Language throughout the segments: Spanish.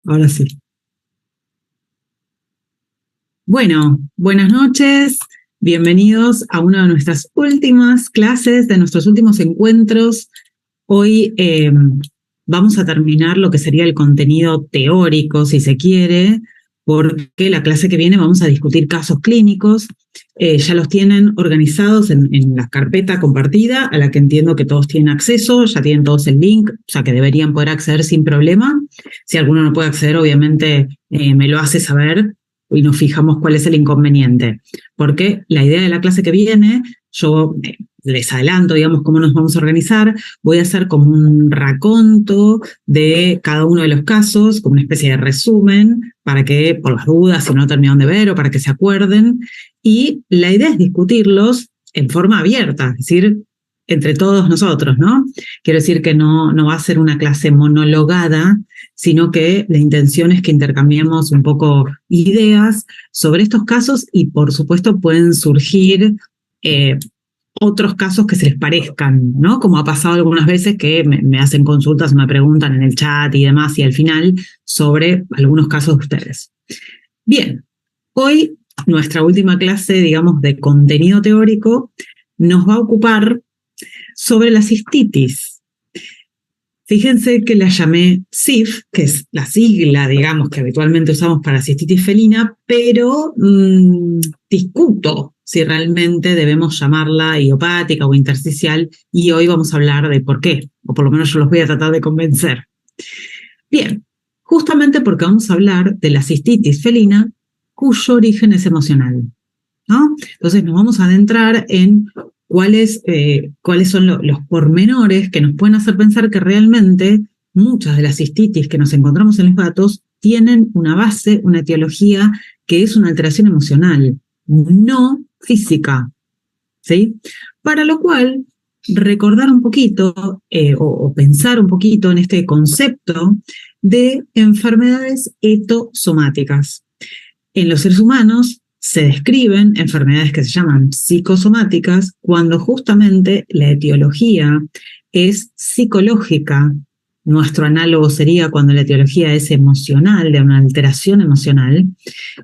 Ahora sí. Bueno, buenas noches. Bienvenidos a una de nuestras últimas clases, de nuestros últimos encuentros. Hoy vamos a terminar lo que sería el contenido teórico, si se quiere, porque la clase que viene vamos a discutir casos clínicos. Ya los tienen organizados en la carpeta compartida, a la que entiendo que todos tienen acceso, ya tienen todos el link, o sea que deberían poder acceder sin problema. Si alguno no puede acceder, obviamente me lo hace saber y nos fijamos cuál es el inconveniente. Porque la idea de la clase que viene, yo les adelanto, digamos, cómo nos vamos a organizar. Voy a hacer como un raconto de cada uno de los casos, como una especie de resumen, para que, por las dudas, si no terminaron de ver o para que se acuerden. Y la idea es discutirlos en forma abierta, es decir, entre todos nosotros, ¿no? Quiero decir que no va a ser una clase monologada, sino que la intención es que intercambiemos un poco ideas sobre estos casos y, por supuesto, pueden surgir otros casos que se les parezcan, ¿no? Como ha pasado algunas veces que me hacen consultas, me preguntan en el chat y demás, y al final sobre algunos casos de ustedes. Bien, hoy nuestra última clase, digamos, de contenido teórico nos va a ocupar sobre la cistitis. Fíjense que la llamé CIF, que es la sigla, digamos, que habitualmente usamos para cistitis felina, pero discuto si realmente debemos llamarla idiopática o intersticial, y hoy vamos a hablar de por qué, o por lo menos yo los voy a tratar de convencer. Bien, justamente porque vamos a hablar de la cistitis felina, cuyo origen es emocional, ¿no? Entonces nos vamos a adentrar en cuáles son los pormenores que nos pueden hacer pensar que realmente muchas de las cistitis que nos encontramos en los gatos tienen una base, una etiología que es una alteración emocional, no física, ¿sí? Para lo cual, recordar un poquito o pensar un poquito en este concepto de enfermedades etosomáticas. En los seres humanos se describen enfermedades que se llaman psicosomáticas cuando justamente la etiología es psicológica. Nuestro análogo sería cuando la etiología es emocional, de una alteración emocional,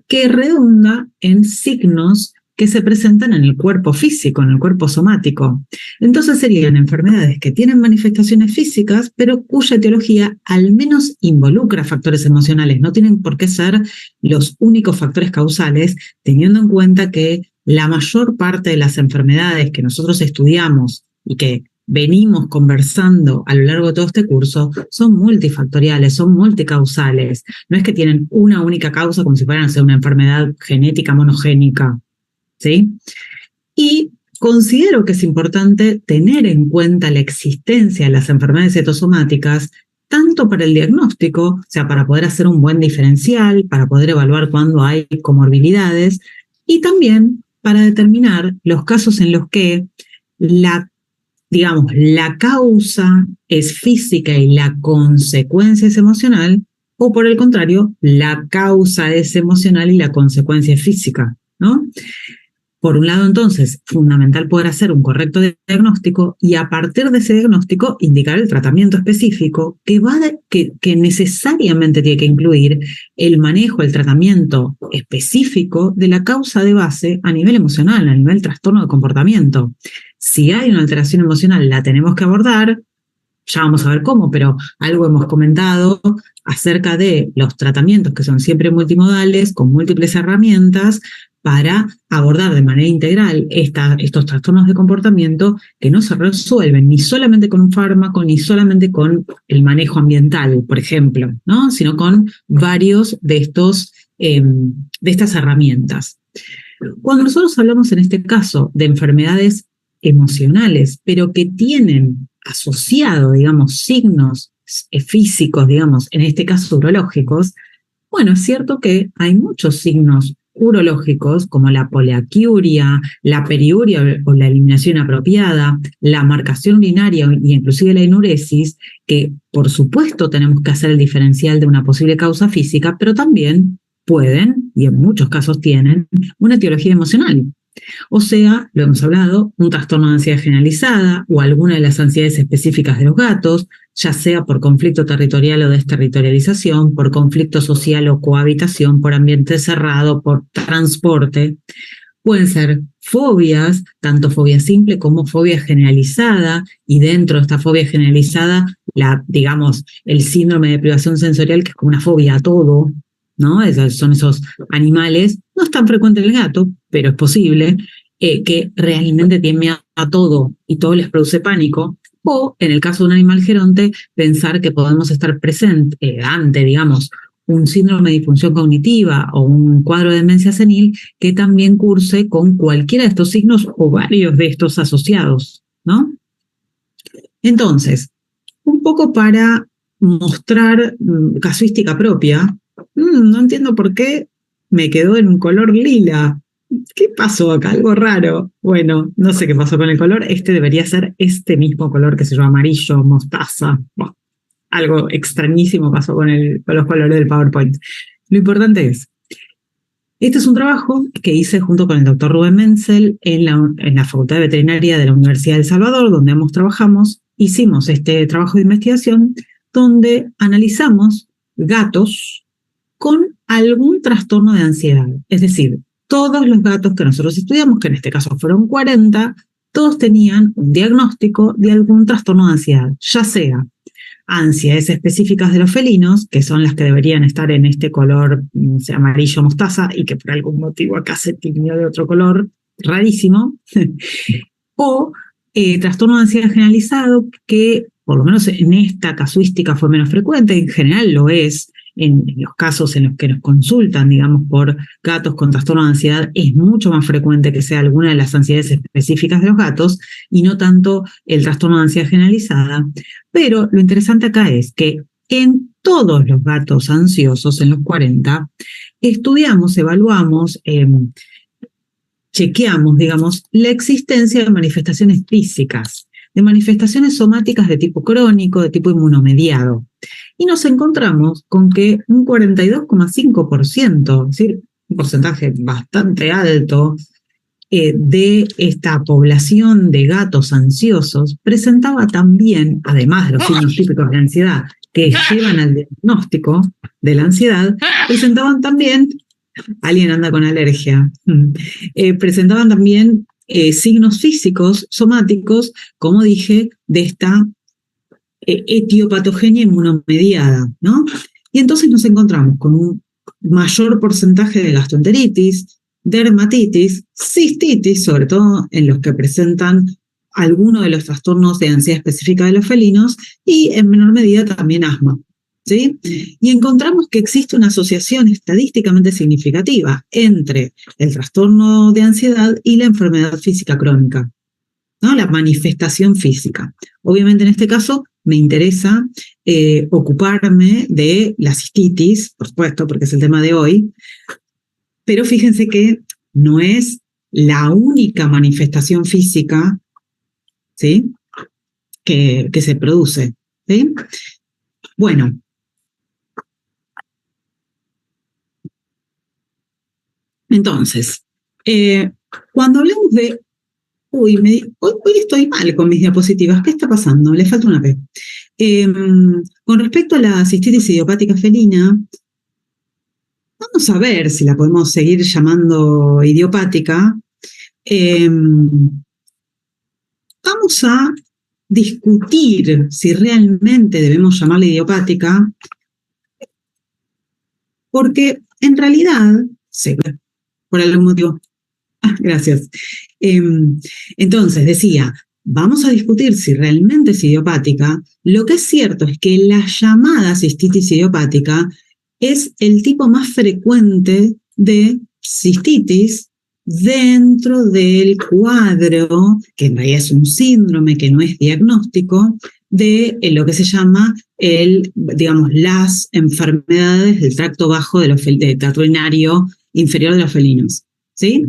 que redunda en signos que se presentan en el cuerpo físico, en el cuerpo somático. Entonces serían enfermedades que tienen manifestaciones físicas, pero cuya etiología al menos involucra factores emocionales. No tienen por qué ser los únicos factores causales, teniendo en cuenta que la mayor parte de las enfermedades que nosotros estudiamos y que venimos conversando a lo largo de todo este curso son multifactoriales, son multicausales. No es que tienen una única causa como si fueran a ser una enfermedad genética monogénica, ¿sí? Y considero que es importante tener en cuenta la existencia de las enfermedades etosomáticas, tanto para el diagnóstico, o sea, para poder hacer un buen diferencial, para poder evaluar cuando hay comorbilidades, y también para determinar los casos en los que la causa es física y la consecuencia es emocional, o por el contrario, la causa es emocional y la consecuencia es física, ¿no? Por un lado, entonces, fundamental poder hacer un correcto diagnóstico y a partir de ese diagnóstico indicar el tratamiento específico que necesariamente tiene que incluir el manejo, el tratamiento específico de la causa de base a nivel emocional, a nivel trastorno de comportamiento. Si hay una alteración emocional, la tenemos que abordar, ya vamos a ver cómo, pero algo hemos comentado acerca de los tratamientos que son siempre multimodales, con múltiples herramientas, para abordar de manera integral estos trastornos de comportamiento que no se resuelven ni solamente con un fármaco, ni solamente con el manejo ambiental, por ejemplo, ¿no? Sino con varios de estas herramientas. Cuando nosotros hablamos en este caso de enfermedades emocionales, pero que tienen asociado, digamos, signos físicos, digamos, en este caso urológicos, bueno, es cierto que hay muchos signos urológicos como la poliaquiuria, la periuria o la eliminación apropiada, la marcación urinaria e inclusive la enuresis, que por supuesto tenemos que hacer el diferencial de una posible causa física, pero también pueden, y en muchos casos tienen, una etiología emocional. O sea, lo hemos hablado, un trastorno de ansiedad generalizada o alguna de las ansiedades específicas de los gatos, ya sea por conflicto territorial o desterritorialización, por conflicto social o cohabitación, por ambiente cerrado, por transporte. Pueden ser fobias, tanto fobia simple como fobia generalizada, y dentro de esta fobia generalizada, digamos, el síndrome de privación sensorial, que es como una fobia a todo, ¿no? Son esos animales, no es tan frecuente en el gato, pero es posible, que realmente tienen miedo a todo y todo les produce pánico. O, en el caso de un animal geronte, pensar que podemos estar ante, digamos, un síndrome de disfunción cognitiva o un cuadro de demencia senil que también curse con cualquiera de estos signos o varios de estos asociados, ¿no? Entonces, un poco para mostrar casuística propia, no entiendo por qué me quedó en un color lila. ¿Qué pasó acá? Algo raro. Bueno, no sé qué pasó con el color. Este debería ser este mismo color que se llama amarillo, mostaza. Bueno, algo extrañísimo pasó con los colores del PowerPoint. Lo importante es, este es un trabajo que hice junto con el doctor Rubén Menzel en la Facultad de Veterinaria de la Universidad de El Salvador, donde ambos trabajamos. Hicimos este trabajo de investigación donde analizamos gatos con algún trastorno de ansiedad. Es decir, todos los gatos que nosotros estudiamos, que en este caso fueron 40, todos tenían un diagnóstico de algún trastorno de ansiedad, ya sea ansiedades específicas de los felinos, que son las que deberían estar en este color amarillo mostaza y que por algún motivo acá se tiñó de otro color rarísimo, o trastorno de ansiedad generalizado, que por lo menos en esta casuística fue menos frecuente, en general lo es, en los casos en los que nos consultan, digamos, por gatos con trastorno de ansiedad, es mucho más frecuente que sea alguna de las ansiedades específicas de los gatos y no tanto el trastorno de ansiedad generalizada. Pero lo interesante acá es que en todos los gatos ansiosos, en los 40, estudiamos, evaluamos, chequeamos, digamos, la existencia de manifestaciones físicas, de manifestaciones somáticas de tipo crónico, de tipo inmunomediado. Y nos encontramos con que un 42,5%, es decir, un porcentaje bastante alto, de esta población de gatos ansiosos presentaba también, además de los signos típicos de ansiedad que llevan al diagnóstico de la ansiedad, presentaban también, alguien anda con alergia, presentaban también signos físicos, somáticos, como dije, de esta etiopatogenia inmunomediada, ¿no? Y entonces nos encontramos con un mayor porcentaje de gastroenteritis, dermatitis, cistitis, sobre todo en los que presentan alguno de los trastornos de ansiedad específica de los felinos, y en menor medida también asma, ¿sí? Y encontramos que existe una asociación estadísticamente significativa entre el trastorno de ansiedad y la enfermedad física crónica, ¿no? La manifestación física. Obviamente en este caso me interesa ocuparme de la cistitis, por supuesto, porque es el tema de hoy, pero fíjense que no es la única manifestación física, ¿sí?, que se produce, ¿sí? Bueno, entonces, cuando hablamos de hoy estoy mal con mis diapositivas. ¿Qué está pasando? Le falta una P. Con respecto a la cistitis idiopática felina, vamos a ver si la podemos seguir llamando idiopática. Vamos a discutir si realmente debemos llamarla idiopática, porque en realidad, sí, por algún motivo. Gracias. Entonces, decía, vamos a discutir si realmente es idiopática. Lo que es cierto es que la llamada cistitis idiopática es el tipo más frecuente de cistitis dentro del cuadro, que en realidad es un síndrome, que no es diagnóstico, de lo que se llama digamos, las enfermedades del tracto bajo del tracto urinario inferior de los felinos, ¿sí?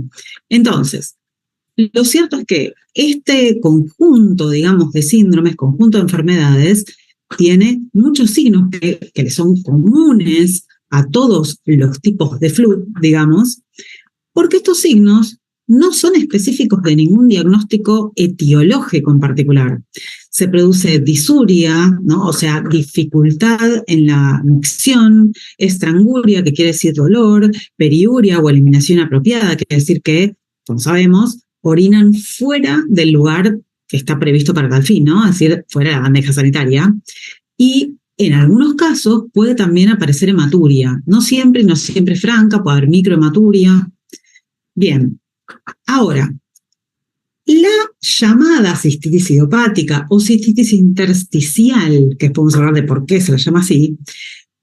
Entonces, lo cierto es que este conjunto, digamos, de síndromes, conjunto de enfermedades, tiene muchos signos que le son comunes a todos los tipos de flu, digamos, porque estos signos no son específicos de ningún diagnóstico etiológico en particular. Se produce disuria, ¿no? O sea, dificultad en la micción, estranguria, que quiere decir dolor, periuria o eliminación apropiada, quiere decir que, como sabemos, orinan fuera del lugar que está previsto para tal fin, ¿no? Es decir, fuera de la bandeja sanitaria. Y en algunos casos puede también aparecer hematuria. No siempre franca, puede haber microhematuria. Bien, ahora, la llamada cistitis idiopática o cistitis intersticial, que podemos hablar de por qué se la llama así,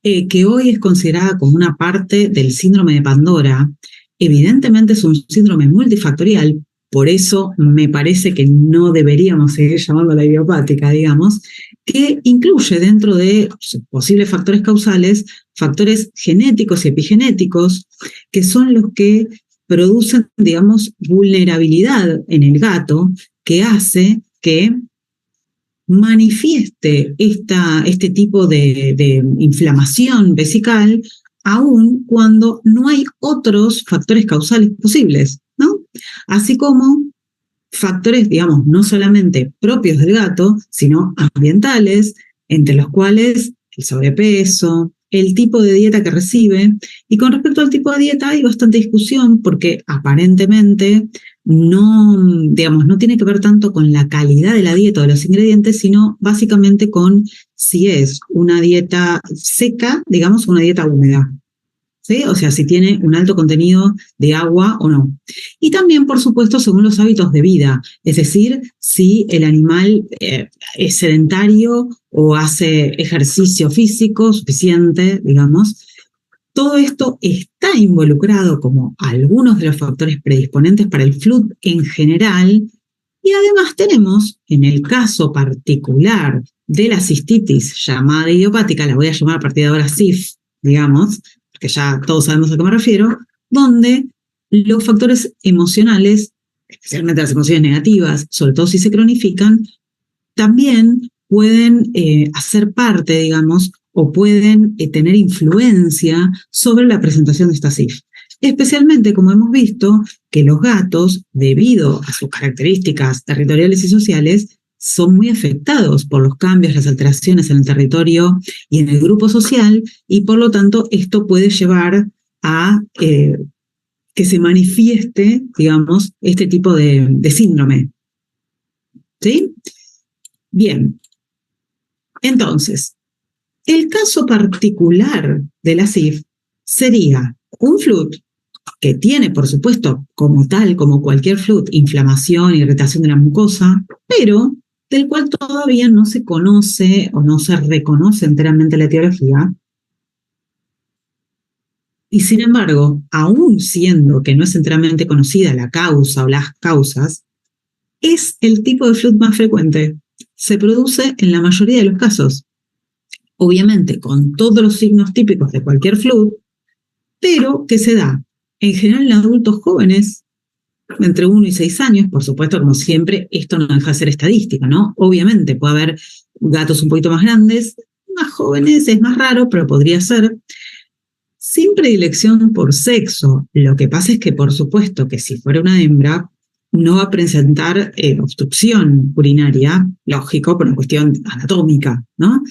que hoy es considerada como una parte del síndrome de Pandora, evidentemente es un síndrome multifactorial, por eso me parece que no deberíamos seguir llamándola idiopática, digamos, que incluye dentro de posibles factores causales, factores genéticos y epigenéticos, que son los que producen, digamos, vulnerabilidad en el gato, que hace que manifieste este tipo de inflamación vesical, aun cuando no hay otros factores causales posibles, ¿no? Así como factores, digamos, no solamente propios del gato, sino ambientales, entre los cuales el sobrepeso, el tipo de dieta que recibe. Y con respecto al tipo de dieta hay bastante discusión porque aparentemente no, digamos, no tiene que ver tanto con la calidad de la dieta o de los ingredientes, sino básicamente con si es una dieta seca, digamos, o una dieta húmeda. ¿Sí? O sea, si tiene un alto contenido de agua o no. Y también, por supuesto, según los hábitos de vida, es decir, si el animal es sedentario o hace ejercicio físico suficiente, digamos. Todo esto está involucrado como algunos de los factores predisponentes para el FLUT en general, y además tenemos, en el caso particular de la cistitis llamada idiopática, la voy a llamar a partir de ahora CIF, digamos, que ya todos sabemos a qué me refiero, donde los factores emocionales, especialmente las emociones negativas, sobre todo si se cronifican, también pueden hacer parte, digamos, o pueden tener influencia sobre la presentación de esta CIF. Especialmente, como hemos visto, que los gatos, debido a sus características territoriales y sociales, son muy afectados por los cambios, las alteraciones en el territorio y en el grupo social, y por lo tanto esto puede llevar a que se manifieste, digamos, este tipo de síndrome. ¿Sí? Bien. Entonces, el caso particular de la CIF sería un FLUT que tiene, por supuesto, como tal, como cualquier FLUT, inflamación, irritación de la mucosa, pero del cual todavía no se conoce o no se reconoce enteramente la etiología. Y sin embargo, aún siendo que no es enteramente conocida la causa o las causas, es el tipo de FLUT más frecuente. Se produce en la mayoría de los casos. Obviamente con todos los signos típicos de cualquier FLUT, pero que se da en general en adultos jóvenes, entre 1 y 6 años, por supuesto, como siempre, esto no deja de ser estadística, ¿no? Obviamente puede haber gatos un poquito más grandes, más jóvenes, es más raro, pero podría ser. Sin predilección por sexo, lo que pasa es que, por supuesto, que si fuera una hembra, no va a presentar obstrucción urinaria, lógico, por una cuestión anatómica, ¿no?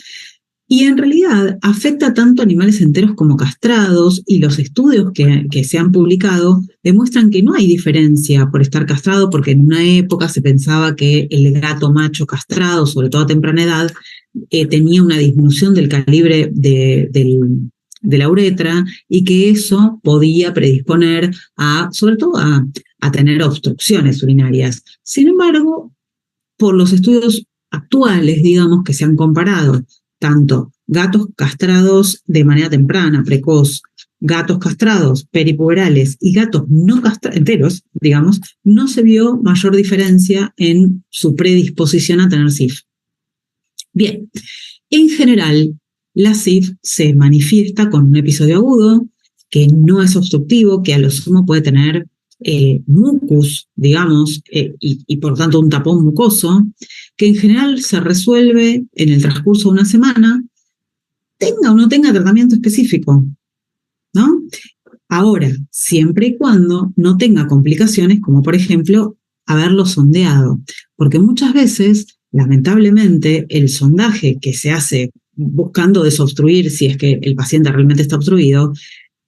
Y en realidad afecta tanto a animales enteros como castrados, y los estudios que se han publicado demuestran que no hay diferencia por estar castrado, porque en una época se pensaba que el gato macho castrado, sobre todo a temprana edad, tenía una disminución del calibre de la uretra, y que eso podía predisponer sobre todo a tener obstrucciones urinarias. Sin embargo, por los estudios actuales, digamos, que se han comparado tanto gatos castrados de manera temprana, precoz, gatos castrados peripuberales y gatos no castrados, enteros, digamos, no se vio mayor diferencia en su predisposición a tener CIF. Bien, en general, la CIF se manifiesta con un episodio agudo que no es obstructivo, que a lo sumo puede tener mucus, digamos, y por tanto un tapón mucoso, que en general se resuelve en el transcurso de una semana, tenga o no tenga tratamiento específico, ¿no? Ahora, siempre y cuando no tenga complicaciones, como por ejemplo haberlo sondeado, porque muchas veces, lamentablemente, el sondaje que se hace buscando desobstruir, si es que el paciente realmente está obstruido,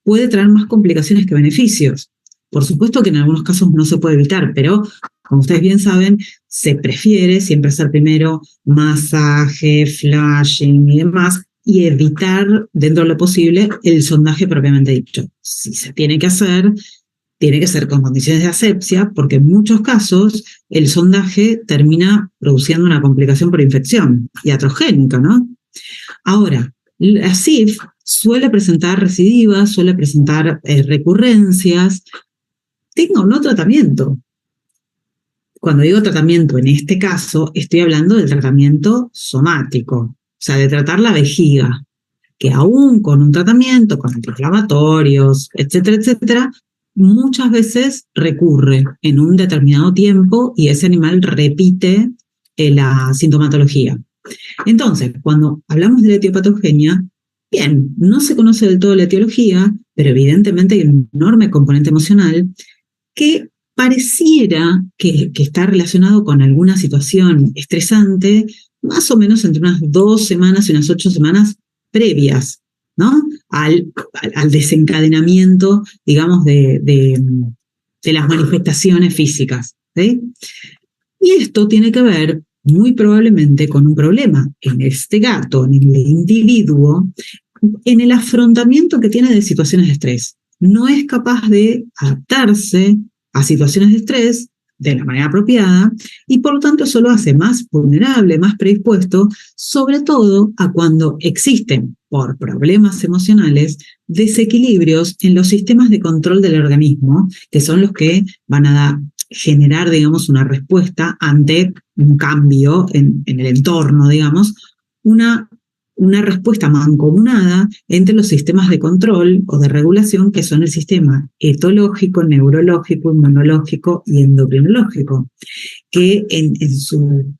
puede traer más complicaciones que beneficios. Por supuesto que en algunos casos no se puede evitar, pero como ustedes bien saben, se prefiere siempre hacer primero masaje, flashing y demás, y evitar, dentro de lo posible, el sondaje propiamente dicho. Si se tiene que hacer, tiene que ser con condiciones de asepsia, porque en muchos casos el sondaje termina produciendo una complicación por infección iatrogénica, ¿no? Ahora, la CIF suele presentar recidivas, suele presentar recurrencias, tenga o no tratamiento. Cuando digo tratamiento en este caso, estoy hablando del tratamiento somático, o sea, de tratar la vejiga, que aún con un tratamiento, con antiinflamatorios, etcétera, etcétera, muchas veces recurre en un determinado tiempo y ese animal repite la sintomatología. Entonces, cuando hablamos de la etiopatogenia, bien, no se conoce del todo la etiología, pero evidentemente hay un enorme componente emocional que pareciera que está relacionado con alguna situación estresante, más o menos entre unas 2 semanas y unas 8 semanas previas, ¿no? Al desencadenamiento, digamos, de las manifestaciones físicas, ¿sí? Y esto tiene que ver muy probablemente con un problema en este gato, en el individuo, en el afrontamiento que tiene de situaciones de estrés. No es capaz de adaptarse a situaciones de estrés de la manera apropiada y por lo tanto eso lo hace más vulnerable, más predispuesto, sobre todo a cuando existen, por problemas emocionales, desequilibrios en los sistemas de control del organismo, que son los que van a generar, digamos, una respuesta ante un cambio en el entorno, digamos, una respuesta mancomunada entre los sistemas de control o de regulación que son el sistema etológico, neurológico, inmunológico y endocrinológico, que en su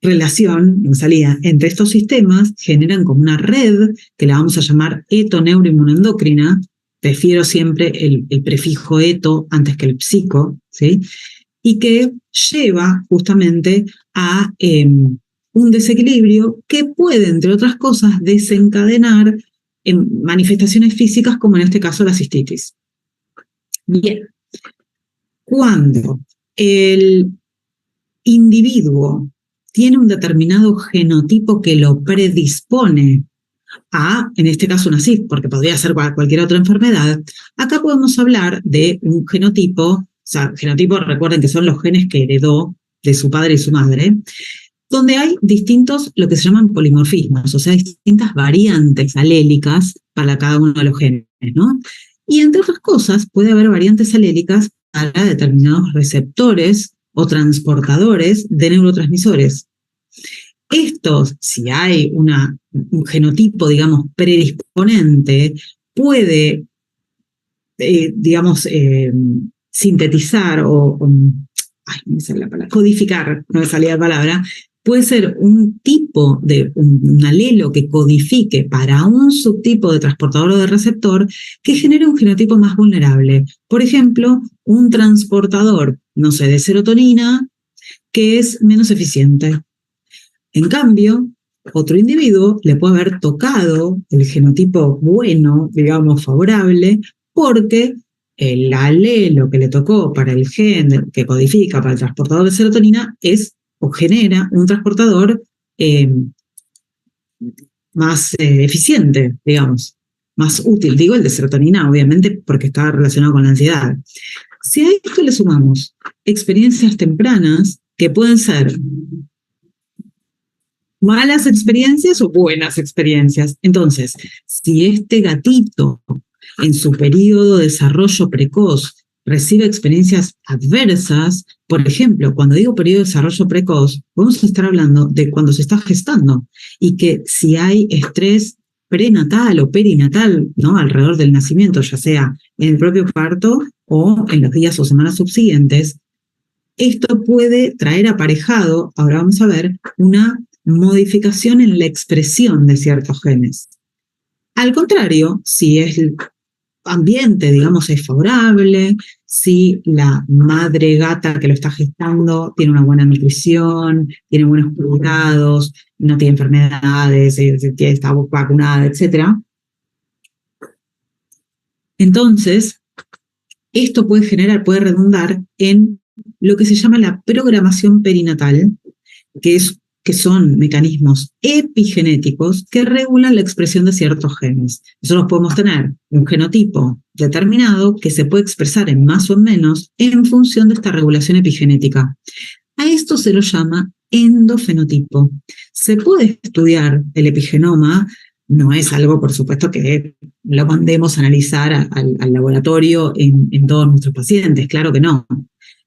relación, en salida, entre estos sistemas generan como una red que la vamos a llamar etoneuroinmunoendocrina. Prefiero siempre el prefijo eto antes que el psico, ¿sí? Y que lleva justamente a un desequilibrio que puede, entre otras cosas, desencadenar manifestaciones físicas como en este caso la cistitis. Bien, cuando el individuo tiene un determinado genotipo que lo predispone a, en este caso, una CIF, porque podría ser cualquier otra enfermedad, acá podemos hablar de un genotipo, o sea, genotipo, recuerden que son los genes que heredó de su padre y su madre, donde hay distintos, lo que se llaman polimorfismos, o sea, distintas variantes alélicas para cada uno de los genes, ¿no? Y entre otras cosas, puede haber variantes alélicas para determinados receptores o transportadores de neurotransmisores. Estos, si hay un genotipo, digamos, predisponente, puede, digamos, sintetizar ay, no me sale la palabra, codificar, no me salía la palabra, puede ser un tipo de un alelo que codifique para un subtipo de transportador o de receptor que genere un genotipo más vulnerable. Por ejemplo, un transportador, no sé, de serotonina que es menos eficiente. En cambio, otro individuo le puede haber tocado el genotipo bueno, digamos, favorable, porque el alelo que le tocó para el gen que codifica para el transportador de serotonina es o genera un transportador más eficiente, digamos, más útil. Digo el de serotonina, obviamente, porque está relacionado con la ansiedad. Si a esto le sumamos experiencias tempranas, que pueden ser malas experiencias o buenas experiencias. Entonces, si este gatito en su periodo de desarrollo precoz recibe experiencias adversas, por ejemplo, cuando digo periodo de desarrollo precoz, vamos a estar hablando de cuando se está gestando y que si hay estrés prenatal o perinatal, ¿no? Alrededor del nacimiento, ya sea en el propio parto o en los días o semanas subsiguientes, esto puede traer aparejado, ahora vamos a ver, una modificación en la expresión de ciertos genes. Al contrario, si el ambiente, digamos, es favorable, si la madre gata que lo está gestando tiene una buena nutrición, tiene buenos cuidados, no tiene enfermedades, está vacunada, etc. Entonces, esto puede redundar en lo que se llama la programación perinatal, que son mecanismos epigenéticos que regulan la expresión de ciertos genes. Nosotros podemos tener un genotipo determinado que se puede expresar en más o en menos en función de esta regulación epigenética. A esto se lo llama endofenotipo. Se puede estudiar el epigenoma, no es algo, por supuesto, que lo mandemos a analizar al laboratorio en todos nuestros pacientes, claro que no.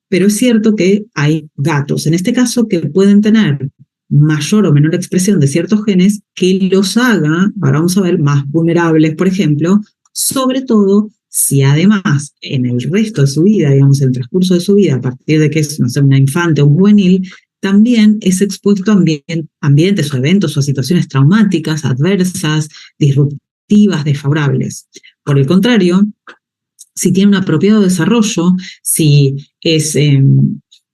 Pero es cierto que hay gatos, en este caso, que pueden tener mayor o menor expresión de ciertos genes que los haga, ahora vamos a ver, más vulnerables, por ejemplo, sobre todo si además en el resto de su vida, digamos, en el transcurso de su vida, a partir de que es, no sé, una infante o un juvenil, también es expuesto a ambientes o eventos o situaciones traumáticas, adversas, disruptivas, desfavorables. Por el contrario, si tiene un apropiado desarrollo, si es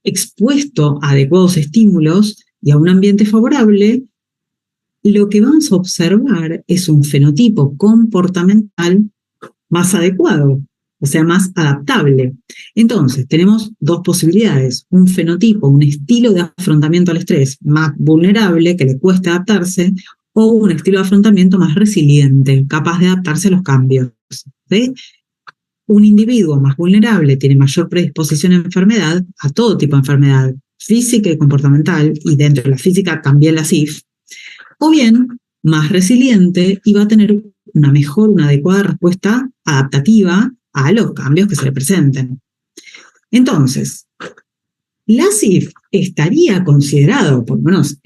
expuesto a adecuados estímulos y a un ambiente favorable, lo que vamos a observar es un fenotipo comportamental más adecuado, o sea, más adaptable. Entonces, tenemos dos posibilidades: un fenotipo, un estilo de afrontamiento al estrés más vulnerable, que le cuesta adaptarse, o un estilo de afrontamiento más resiliente, capaz de adaptarse a los cambios. ¿Sí? Un individuo más vulnerable tiene mayor predisposición a enfermedad, a todo tipo de enfermedad, física y comportamental, y dentro de la física también la CIF, o bien más resiliente y va a tener una adecuada respuesta adaptativa a los cambios que se le presenten. Entonces, la CIF estaría considerado, por lo menos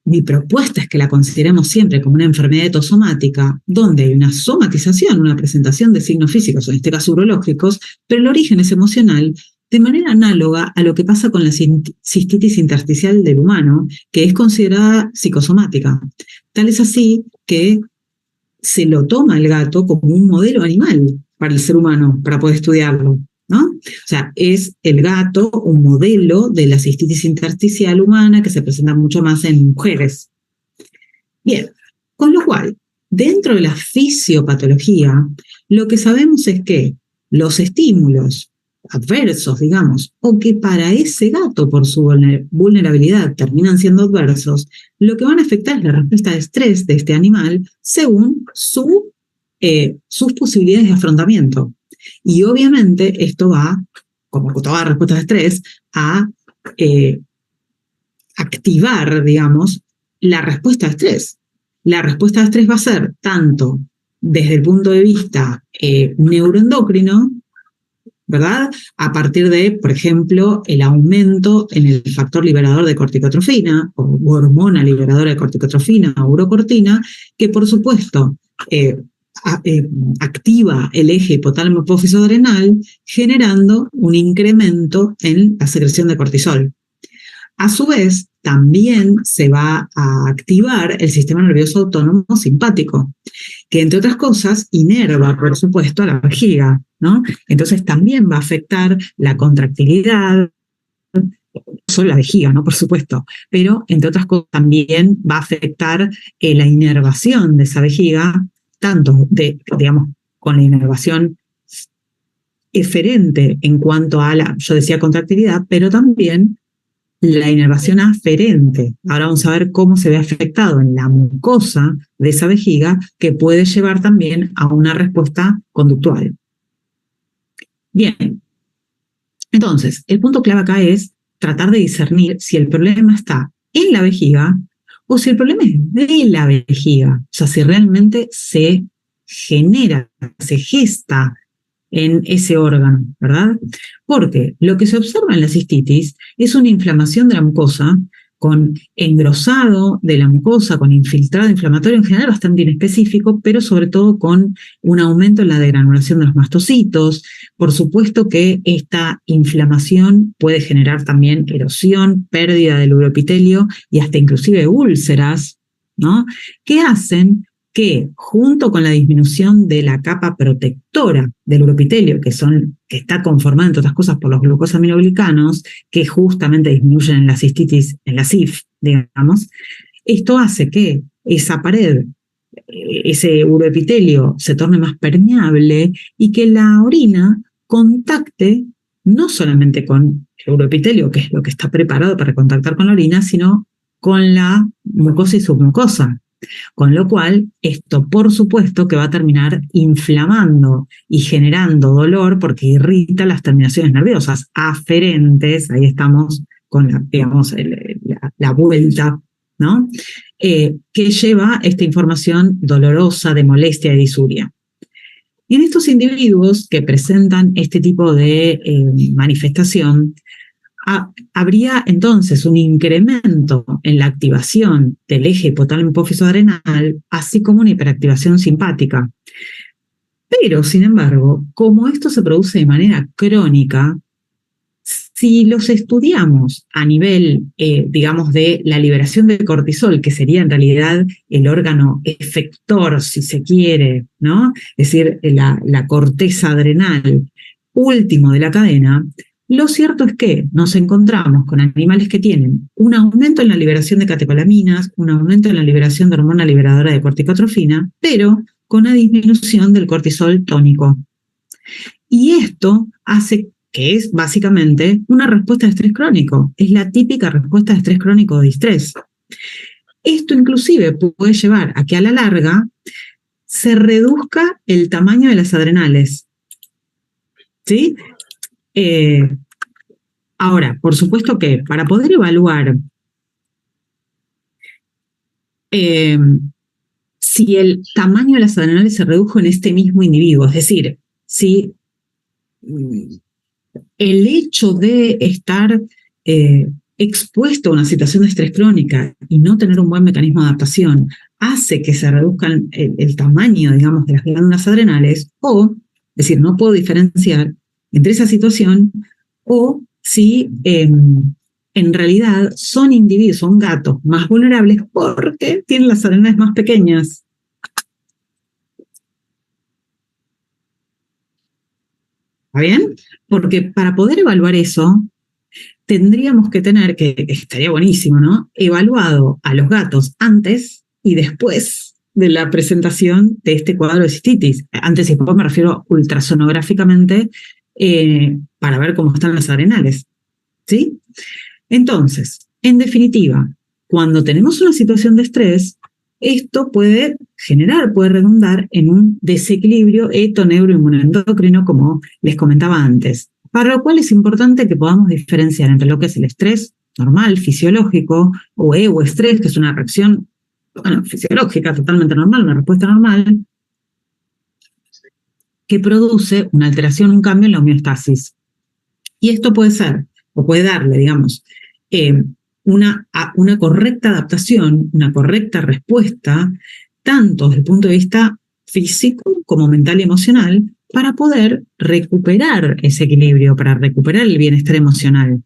mi propuesta es que la consideremos siempre como una enfermedad etosomática, donde hay una somatización, una presentación de signos físicos, en este caso urológicos, pero el origen es emocional, de manera análoga a lo que pasa con la cistitis intersticial del humano, que es considerada psicosomática. Tal es así que se lo toma el gato como un modelo animal para el ser humano, para poder estudiarlo, ¿no? O sea, es el gato un modelo de la cistitis intersticial humana que se presenta mucho más en mujeres. Bien, con lo cual, dentro de la fisiopatología, lo que sabemos es que los estímulos adversos, digamos, o que para ese gato por su vulnerabilidad terminan siendo adversos, lo que van a afectar es la respuesta de estrés de este animal según sus posibilidades de afrontamiento. Y obviamente esto va, como toda respuesta de estrés, a activar, digamos, la respuesta de estrés. La respuesta de estrés va a ser tanto desde el punto de vista neuroendocrino, ¿verdad? A partir de, por ejemplo, el aumento en el factor liberador de corticotrofina, o hormona liberadora de corticotrofina, o urocortina, que por supuesto activa el eje hipotálamo hipófiso adrenal, generando un incremento en la secreción de cortisol. A su vez, también se va a activar el sistema nervioso autónomo simpático, que entre otras cosas inerva, por supuesto, a la vejiga, ¿no? Entonces también va a afectar la contractilidad, no solo la vejiga, ¿no? Por supuesto, pero entre otras cosas también va a afectar la inervación de esa vejiga, tanto digamos, con la inervación eferente en cuanto a yo decía contractilidad, pero también la inervación aferente. Ahora vamos a ver cómo se ve afectado en la mucosa de esa vejiga, que puede llevar también a una respuesta conductual. Bien, entonces, el punto clave acá es tratar de discernir si el problema está en la vejiga o si el problema es de la vejiga. O sea, si realmente se genera, se gesta en ese órgano, ¿verdad? Porque lo que se observa en la cistitis es una inflamación de la mucosa, con engrosado de la mucosa, con infiltrado inflamatorio en general bastante inespecífico, pero sobre todo con un aumento en la degranulación de los mastocitos. Por supuesto que esta inflamación puede generar también erosión, pérdida del uroepitelio y hasta inclusive úlceras, ¿no? Que hacen que junto con la disminución de la capa protectora del uroepitelio, que está conformada, entre otras cosas, por los glucosaminoglicanos, que justamente disminuyen en la cistitis, en la CIF, digamos, esto hace que esa pared, ese uroepitelio, se torne más permeable y que la orina contacte no solamente con el uroepitelio, que es lo que está preparado para contactar con la orina, sino con la mucosa y submucosa. Con lo cual, esto por supuesto que va a terminar inflamando y generando dolor porque irrita las terminaciones nerviosas aferentes, ahí estamos con la vuelta, ¿no? Que lleva esta información dolorosa de molestia y disuria. En estos individuos que presentan este tipo de manifestación, habría entonces un incremento en la activación del eje hipotálamo-hipófiso-adrenal, así como una hiperactivación simpática. Pero, sin embargo, como esto se produce de manera crónica, si los estudiamos a nivel, digamos, de la liberación de cortisol, que sería en realidad el órgano efector, si se quiere, ¿no? Es decir, la corteza adrenal último de la cadena, lo cierto es que nos encontramos con animales que tienen un aumento en la liberación de catecolaminas, un aumento en la liberación de hormona liberadora de corticotrofina, pero con una disminución del cortisol tónico. Y esto hace que es básicamente una respuesta de estrés crónico. Es la típica respuesta de estrés crónico de distrés. Esto inclusive puede llevar a que a la larga se reduzca el tamaño de las adrenales. ¿Sí? Ahora, por supuesto que para poder evaluar si el tamaño de las adrenales se redujo en este mismo individuo, es decir, si el hecho de estar expuesto a una situación de estrés crónica y no tener un buen mecanismo de adaptación hace que se reduzca el tamaño, digamos, de las glándulas adrenales, o, es decir, no puedo diferenciar entre esa situación o si en realidad son individuos, son gatos más vulnerables porque tienen las adrenales más pequeñas. ¿Está bien? Porque para poder evaluar eso, tendríamos que tener, que estaría buenísimo, ¿no? Evaluado a los gatos antes y después de la presentación de este cuadro de cistitis. Antes y después me refiero ultrasonográficamente para ver cómo están las adrenales. ¿Sí? Entonces, en definitiva, cuando tenemos una situación de estrés, esto puede redundar en un desequilibrio etoneuroinmunoendocrino, como les comentaba antes, para lo cual es importante que podamos diferenciar entre lo que es el estrés normal, fisiológico, o euestrés, que es una reacción, fisiológica, totalmente normal, una respuesta normal, que produce una alteración, un cambio en la homeostasis. Y esto puede ser, o puede darle, digamos, una correcta adaptación, una correcta respuesta, tanto desde el punto de vista físico como mental y emocional, para poder recuperar ese equilibrio, para recuperar el bienestar emocional.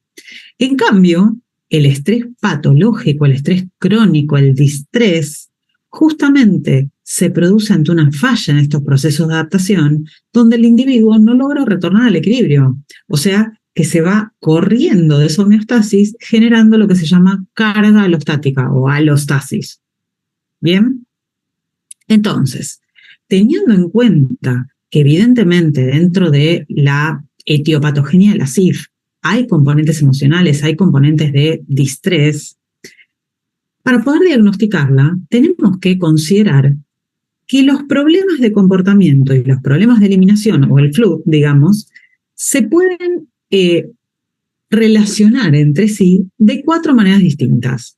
En cambio, el estrés patológico, el estrés crónico, el distrés, justamente se produce ante una falla en estos procesos de adaptación, donde el individuo no logra retornar al equilibrio. O sea, que se va corriendo de esa homeostasis, generando lo que se llama carga alostática o alostasis. ¿Bien? Entonces, teniendo en cuenta que evidentemente dentro de la etiopatogenia de la CIF hay componentes emocionales, hay componentes de distrés, para poder diagnosticarla tenemos que considerar que los problemas de comportamiento y los problemas de eliminación, o el flu, digamos, se pueden relacionar entre sí de 4 maneras distintas.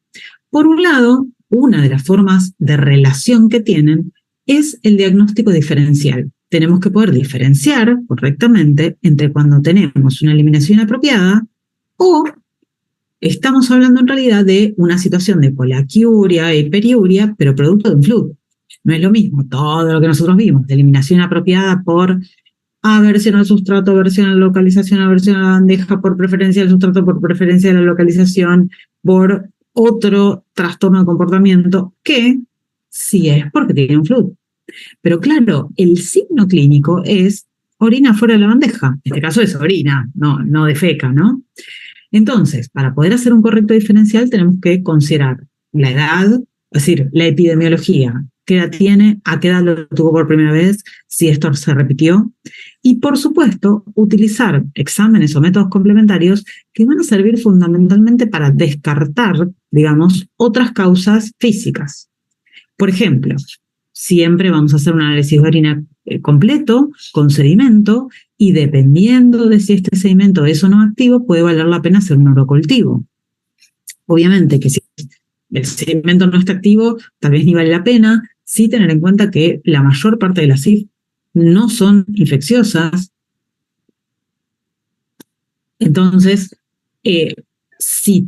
Por un lado, una de las formas de relación que tienen es el diagnóstico diferencial. Tenemos que poder diferenciar correctamente entre cuando tenemos una eliminación apropiada o estamos hablando en realidad de una situación de polaquiuria, hiperiuria, pero producto de un flu. No es lo mismo todo lo que nosotros vimos de eliminación apropiada por aversión al sustrato, aversión a la localización, aversión a la bandeja, por preferencia del sustrato, por preferencia de la localización, por otro trastorno de comportamiento, que si es porque tiene un flujo. Pero claro, el signo clínico es orina fuera de la bandeja. En este caso es orina, no defeca, ¿no? Entonces, para poder hacer un correcto diferencial tenemos que considerar la edad, es decir, la epidemiología, qué edad tiene, a qué edad lo tuvo por primera vez, si esto se repitió, y por supuesto, utilizar exámenes o métodos complementarios que van a servir fundamentalmente para descartar, digamos, otras causas físicas. Por ejemplo, siempre vamos a hacer un análisis de orina completo, con sedimento, y dependiendo de si este sedimento es o no activo, puede valer la pena hacer un urocultivo. Obviamente que si el sedimento no está activo, tal vez ni vale la pena, sí tener en cuenta que la mayor parte de las CIF no son infecciosas. Entonces, si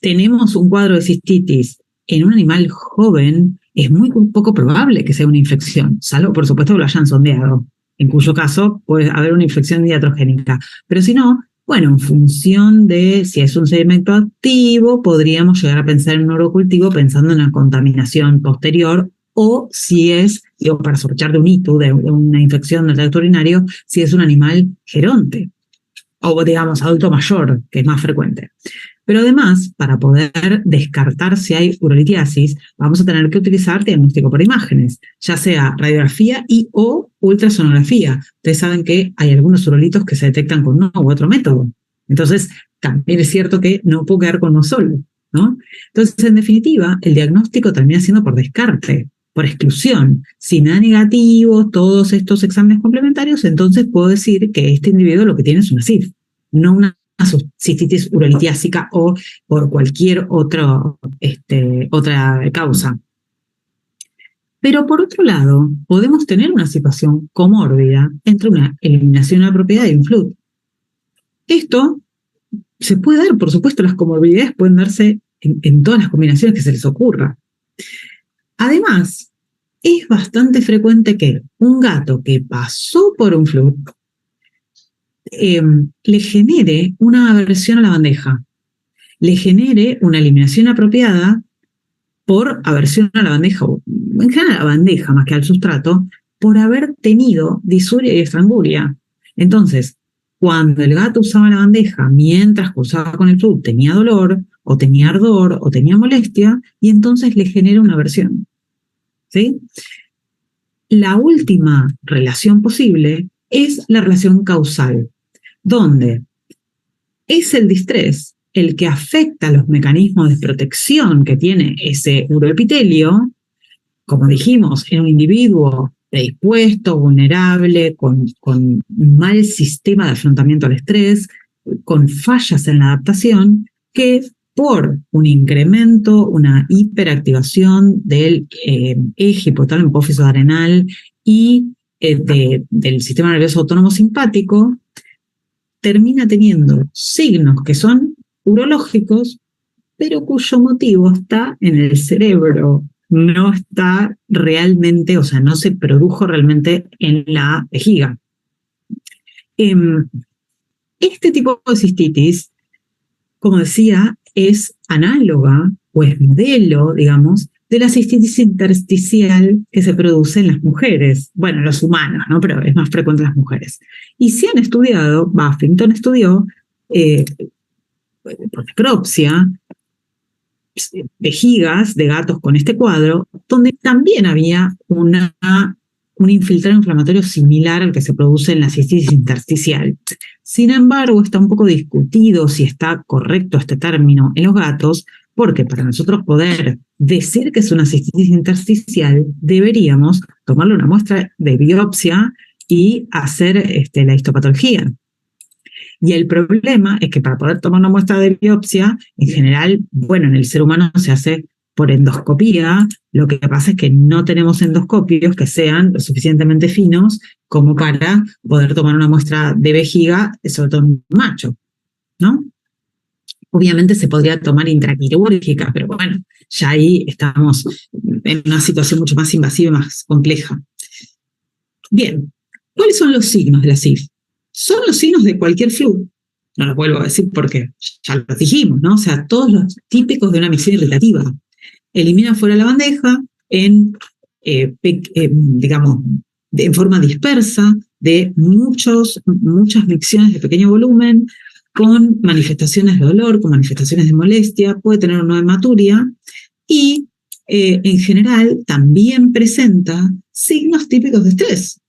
tenemos un cuadro de cistitis en un animal joven, es muy poco probable que sea una infección, salvo por supuesto que lo hayan sondeado, en cuyo caso puede haber una infección iatrogénica. Pero si no, bueno, en función de si es un sedimento activo, podríamos llegar a pensar en un urocultivo pensando en una contaminación posterior, o si es, digo, para sospechar de un ITU, de una infección del tracto urinario, si es un animal geronte, o digamos adulto mayor, que es más frecuente. Pero además, para poder descartar si hay urolitiasis, vamos a tener que utilizar diagnóstico por imágenes, ya sea radiografía y o ultrasonografía. Ustedes saben que hay algunos urolitos que se detectan con uno u otro método. Entonces, también es cierto que no puedo quedar con uno solo, ¿no? Entonces, en definitiva, el diagnóstico termina siendo por descarte, por exclusión. Si me da negativo todos estos exámenes complementarios, entonces puedo decir que este individuo lo que tiene es una CIF, no una cistitis urolitiásica o por cualquier otra causa. Pero por otro lado, podemos tener una situación comórbida entre una eliminación inapropiada y un flujo. Esto se puede dar, por supuesto, las comorbilidades pueden darse en todas las combinaciones que se les ocurra. Además, es bastante frecuente que un gato que pasó por un flujo le genere una aversión a la bandeja, le genere una eliminación apropiada por aversión a la bandeja, o en general a la bandeja más que al sustrato, por haber tenido disuria y estranguria. Entonces, cuando el gato usaba la bandeja mientras cursaba con el flujo, tenía dolor, o tenía ardor, o tenía molestia, y entonces le genera una aversión. ¿Sí? La última relación posible es la relación causal, donde es el distrés el que afecta los mecanismos de protección que tiene ese uroepitelio, como dijimos, en un individuo predispuesto, vulnerable, con un mal sistema de afrontamiento al estrés, con fallas en la adaptación, que por un incremento, una hiperactivación del eje hipotálamo hipófiso adrenal y del sistema nervioso autónomo simpático, termina teniendo signos que son urológicos, pero cuyo motivo está en el cerebro, no está realmente, o sea, no se produjo realmente en la vejiga. Este tipo de cistitis, como decía, es análoga o es modelo, digamos, de la cistitis intersticial que se produce en las mujeres, bueno, en los humanos, ¿no? Pero es más frecuente en las mujeres. Y se han estudiado, Buffington estudió por necropsia, vejigas de gatos con este cuadro, donde también había un infiltrado inflamatorio similar al que se produce en la cistitis intersticial. Sin embargo, está un poco discutido si está correcto este término en los gatos, porque para nosotros poder decir que es una cistitis intersticial, deberíamos tomarle una muestra de biopsia y hacer la histopatología. Y el problema es que para poder tomar una muestra de biopsia, en general, bueno, en el ser humano se hace por endoscopía. Lo que pasa es que no tenemos endoscopios que sean lo suficientemente finos como para poder tomar una muestra de vejiga, sobre todo en un macho, ¿no? Obviamente se podría tomar intraquirúrgica, pero bueno, ya ahí estamos en una situación mucho más invasiva y más compleja. Bien, ¿cuáles son los signos de la CIF? Son los signos de cualquier flu. No los vuelvo a decir porque ya los dijimos, ¿no? O sea, todos los típicos de una micción irritativa. Elimina fuera la bandeja, digamos, en forma dispersa, de muchas micciones de pequeño volumen, con manifestaciones de dolor, con manifestaciones de molestia, puede tener una hematuria y en general también presenta signos típicos de estrés.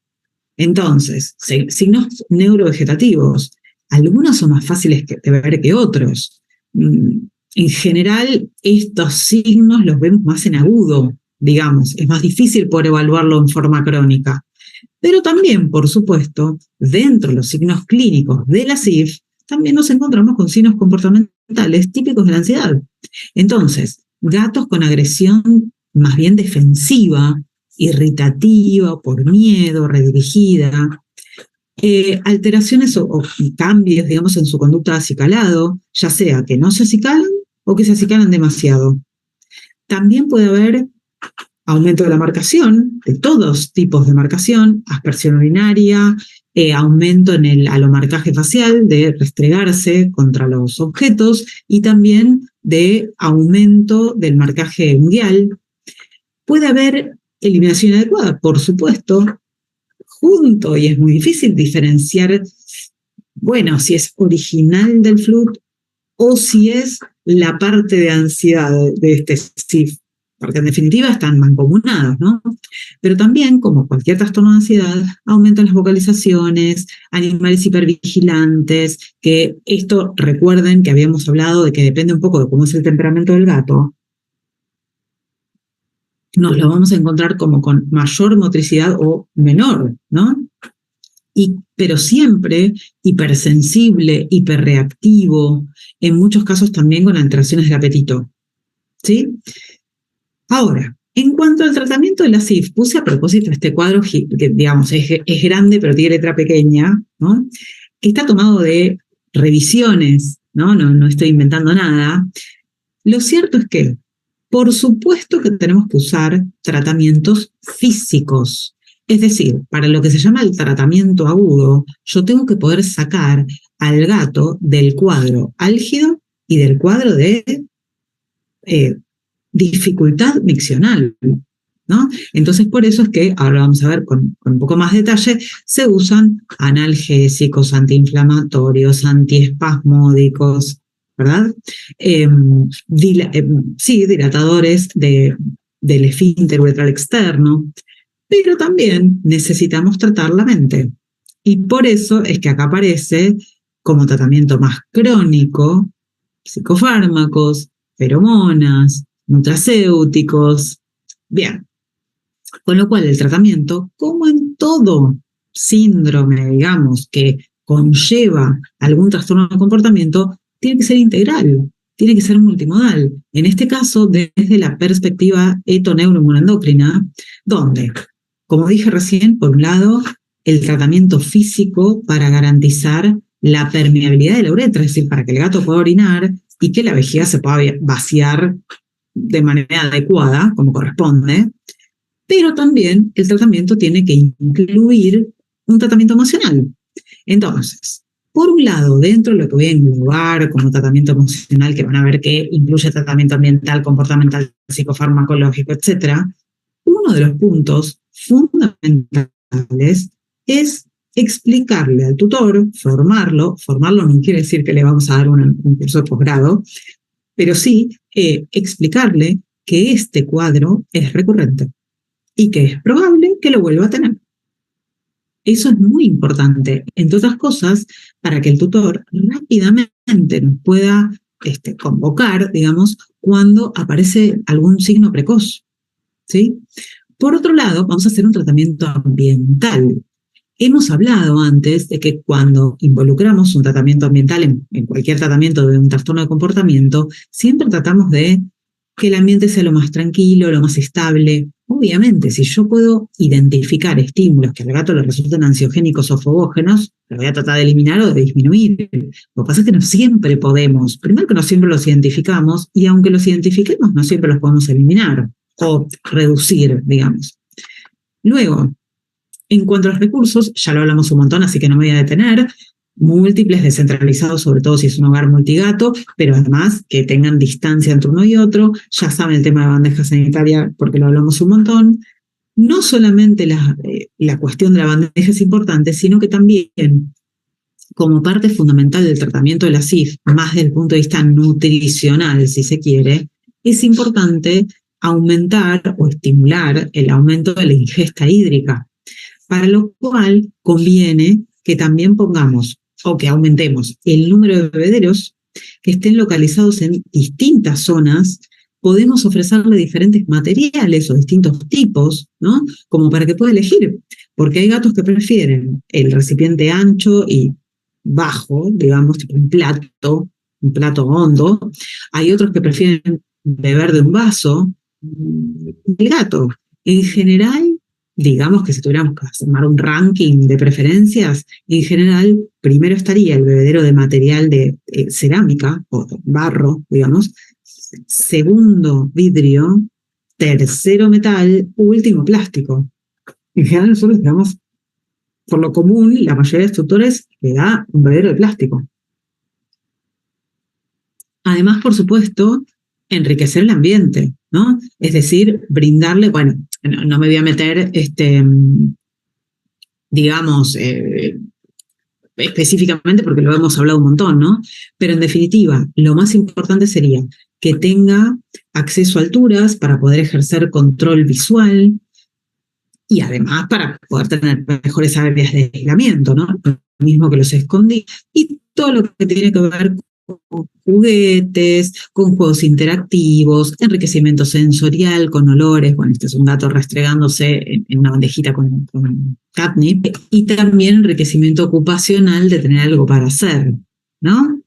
Entonces, signos neurovegetativos, algunos son más fáciles de ver que otros. En general, estos signos los vemos más en agudo, digamos, es más difícil poder evaluarlo en forma crónica. Pero también, por supuesto, dentro de los signos clínicos de la CIF, también nos encontramos con signos comportamentales típicos de la ansiedad. Entonces, gatos con agresión más bien defensiva, irritativa, por miedo, redirigida, alteraciones o cambios, digamos, en su conducta de acicalado, ya sea que no se acicalan o que se acicalan demasiado. También puede haber aumento de la marcación, de todos tipos de marcación, aspersión urinaria, aumento en el alomarcaje facial, de restregarse contra los objetos, y también de aumento del marcaje unguial. Puede haber eliminación adecuada, por supuesto, junto, y es muy difícil diferenciar, bueno, si es original del FLUT o si es la parte de ansiedad de este CIF, porque en definitiva están mancomunados, ¿no? Pero también, como cualquier trastorno de ansiedad, aumentan las vocalizaciones, animales hipervigilantes, que esto, recuerden que habíamos hablado de que depende un poco de cómo es el temperamento del gato, nos lo vamos a encontrar como con mayor motricidad o menor, ¿no? Pero siempre hipersensible, hiperreactivo, en muchos casos también con alteraciones del apetito, ¿sí? Ahora, en cuanto al tratamiento de la CIF, puse a propósito este cuadro que, digamos, es grande pero tiene letra pequeña, ¿no? Que está tomado de revisiones, ¿no? No estoy inventando nada. Lo cierto es que, por supuesto que tenemos que usar tratamientos físicos. Es decir, para lo que se llama el tratamiento agudo, yo tengo que poder sacar al gato del cuadro álgido y del cuadro de dificultad miccional, ¿no? Entonces, por eso es que, ahora vamos a ver con un poco más detalle, se usan analgésicos, antiinflamatorios, antiespasmódicos, ¿verdad? Dilatadores del esfínter uretral externo, pero también necesitamos tratar la mente. Y por eso es que acá aparece como tratamiento más crónico, psicofármacos, feromonas, nutracéuticos. Bien, con lo cual el tratamiento, como en todo síndrome, digamos, que conlleva algún trastorno de comportamiento, tiene que ser integral, tiene que ser multimodal. En este caso, desde la perspectiva etoneuroinmunoendocrina, donde, como dije recién, por un lado, el tratamiento físico para garantizar la permeabilidad de la uretra, es decir, para que el gato pueda orinar y que la vejiga se pueda vaciar de manera adecuada, como corresponde, pero también el tratamiento tiene que incluir un tratamiento emocional. Entonces, por un lado, dentro de lo que voy a englobar como tratamiento emocional, que van a ver que incluye tratamiento ambiental, comportamental, psicofarmacológico, etc., uno de los puntos fundamentales es explicarle al tutor, formarlo no quiere decir que le vamos a dar un curso de posgrado, pero sí explicarle que este cuadro es recurrente y que es probable que lo vuelva a tener. Eso es muy importante, entre otras cosas, para que el tutor rápidamente nos pueda convocar, digamos, cuando aparece algún signo precoz, ¿sí? Por otro lado, vamos a hacer un tratamiento ambiental. Hemos hablado antes de que cuando involucramos un tratamiento ambiental en cualquier tratamiento de un trastorno de comportamiento, siempre tratamos de que el ambiente sea lo más tranquilo, lo más estable. Obviamente, si yo puedo identificar estímulos que al gato le resulten ansiogénicos o fogógenos, lo voy a tratar de eliminar o de disminuir. Lo que pasa es que no siempre podemos. Primero que no siempre los identificamos, y aunque los identifiquemos, no siempre los podemos eliminar o reducir, digamos. Luego, en cuanto a los recursos, ya lo hablamos un montón, así que no me voy a detener. múltiples, descentralizados, sobre todo si es un hogar multigato, pero además que tengan distancia entre uno y otro. Ya saben el tema de bandeja sanitaria porque lo hablamos un montón. No solamente la cuestión de la bandeja es importante, sino que también, como parte fundamental del tratamiento de la SIF, más desde el punto de vista nutricional, si se quiere, es importante aumentar o estimular el aumento de la ingesta hídrica, para lo cual conviene que también pongamos o que aumentemos el número de bebederos que estén localizados en distintas zonas. Podemos ofrecerle diferentes materiales o distintos tipos, ¿no? Como para que pueda elegir, porque hay gatos que prefieren el recipiente ancho y bajo, digamos, tipo un plato hondo. Hay otros que prefieren beber de un vaso. El gato, en general, digamos que si tuviéramos que armar un ranking de preferencias, en general, primero estaría el bebedero de material de cerámica o barro, digamos, segundo vidrio, tercero metal, último plástico. En general nosotros digamos, por lo común, la mayoría de instructores le da un bebedero de plástico. Además, por supuesto, enriquecer el ambiente, ¿no? Es decir, brindarle, bueno, no me voy a meter, digamos, específicamente porque lo hemos hablado un montón, ¿no? Pero en definitiva, lo más importante sería que tenga acceso a alturas para poder ejercer control visual y además para poder tener mejores áreas de aislamiento, ¿no? Lo mismo que los escondí y todo lo que tiene que ver con juguetes, con juegos interactivos, enriquecimiento sensorial, con olores. Bueno, este es un gato restregándose en una bandejita con catnip. Y también enriquecimiento ocupacional de tener algo para hacer, ¿no?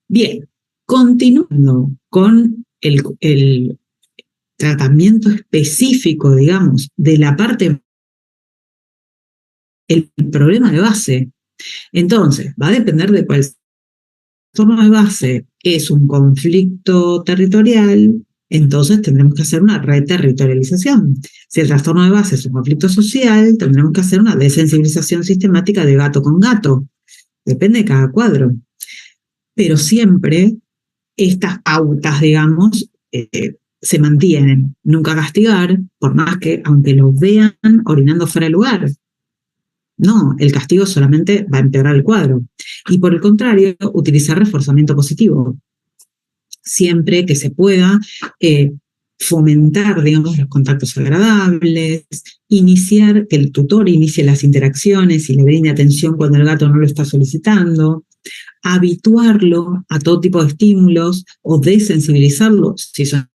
Bien, continuando con el tratamiento específico, digamos, de la parte, el problema de base. Entonces, va a depender de cuál trastorno de base es un conflicto territorial, entonces tendremos que hacer una reterritorialización. Si el trastorno de base es un conflicto social, tendremos que hacer una desensibilización sistemática de gato con gato. Depende de cada cuadro. Pero siempre estas pautas, digamos, se mantienen. Nunca castigar, por más que, aunque lo vean orinando fuera de lugar. No, el castigo solamente va a empeorar el cuadro. Y por el contrario, utilizar reforzamiento positivo. Siempre que se pueda, fomentar, digamos, los contactos agradables, iniciar, que el tutor inicie las interacciones y le brinde atención cuando el gato no lo está solicitando, habituarlo a todo tipo de estímulos o desensibilizarlo si son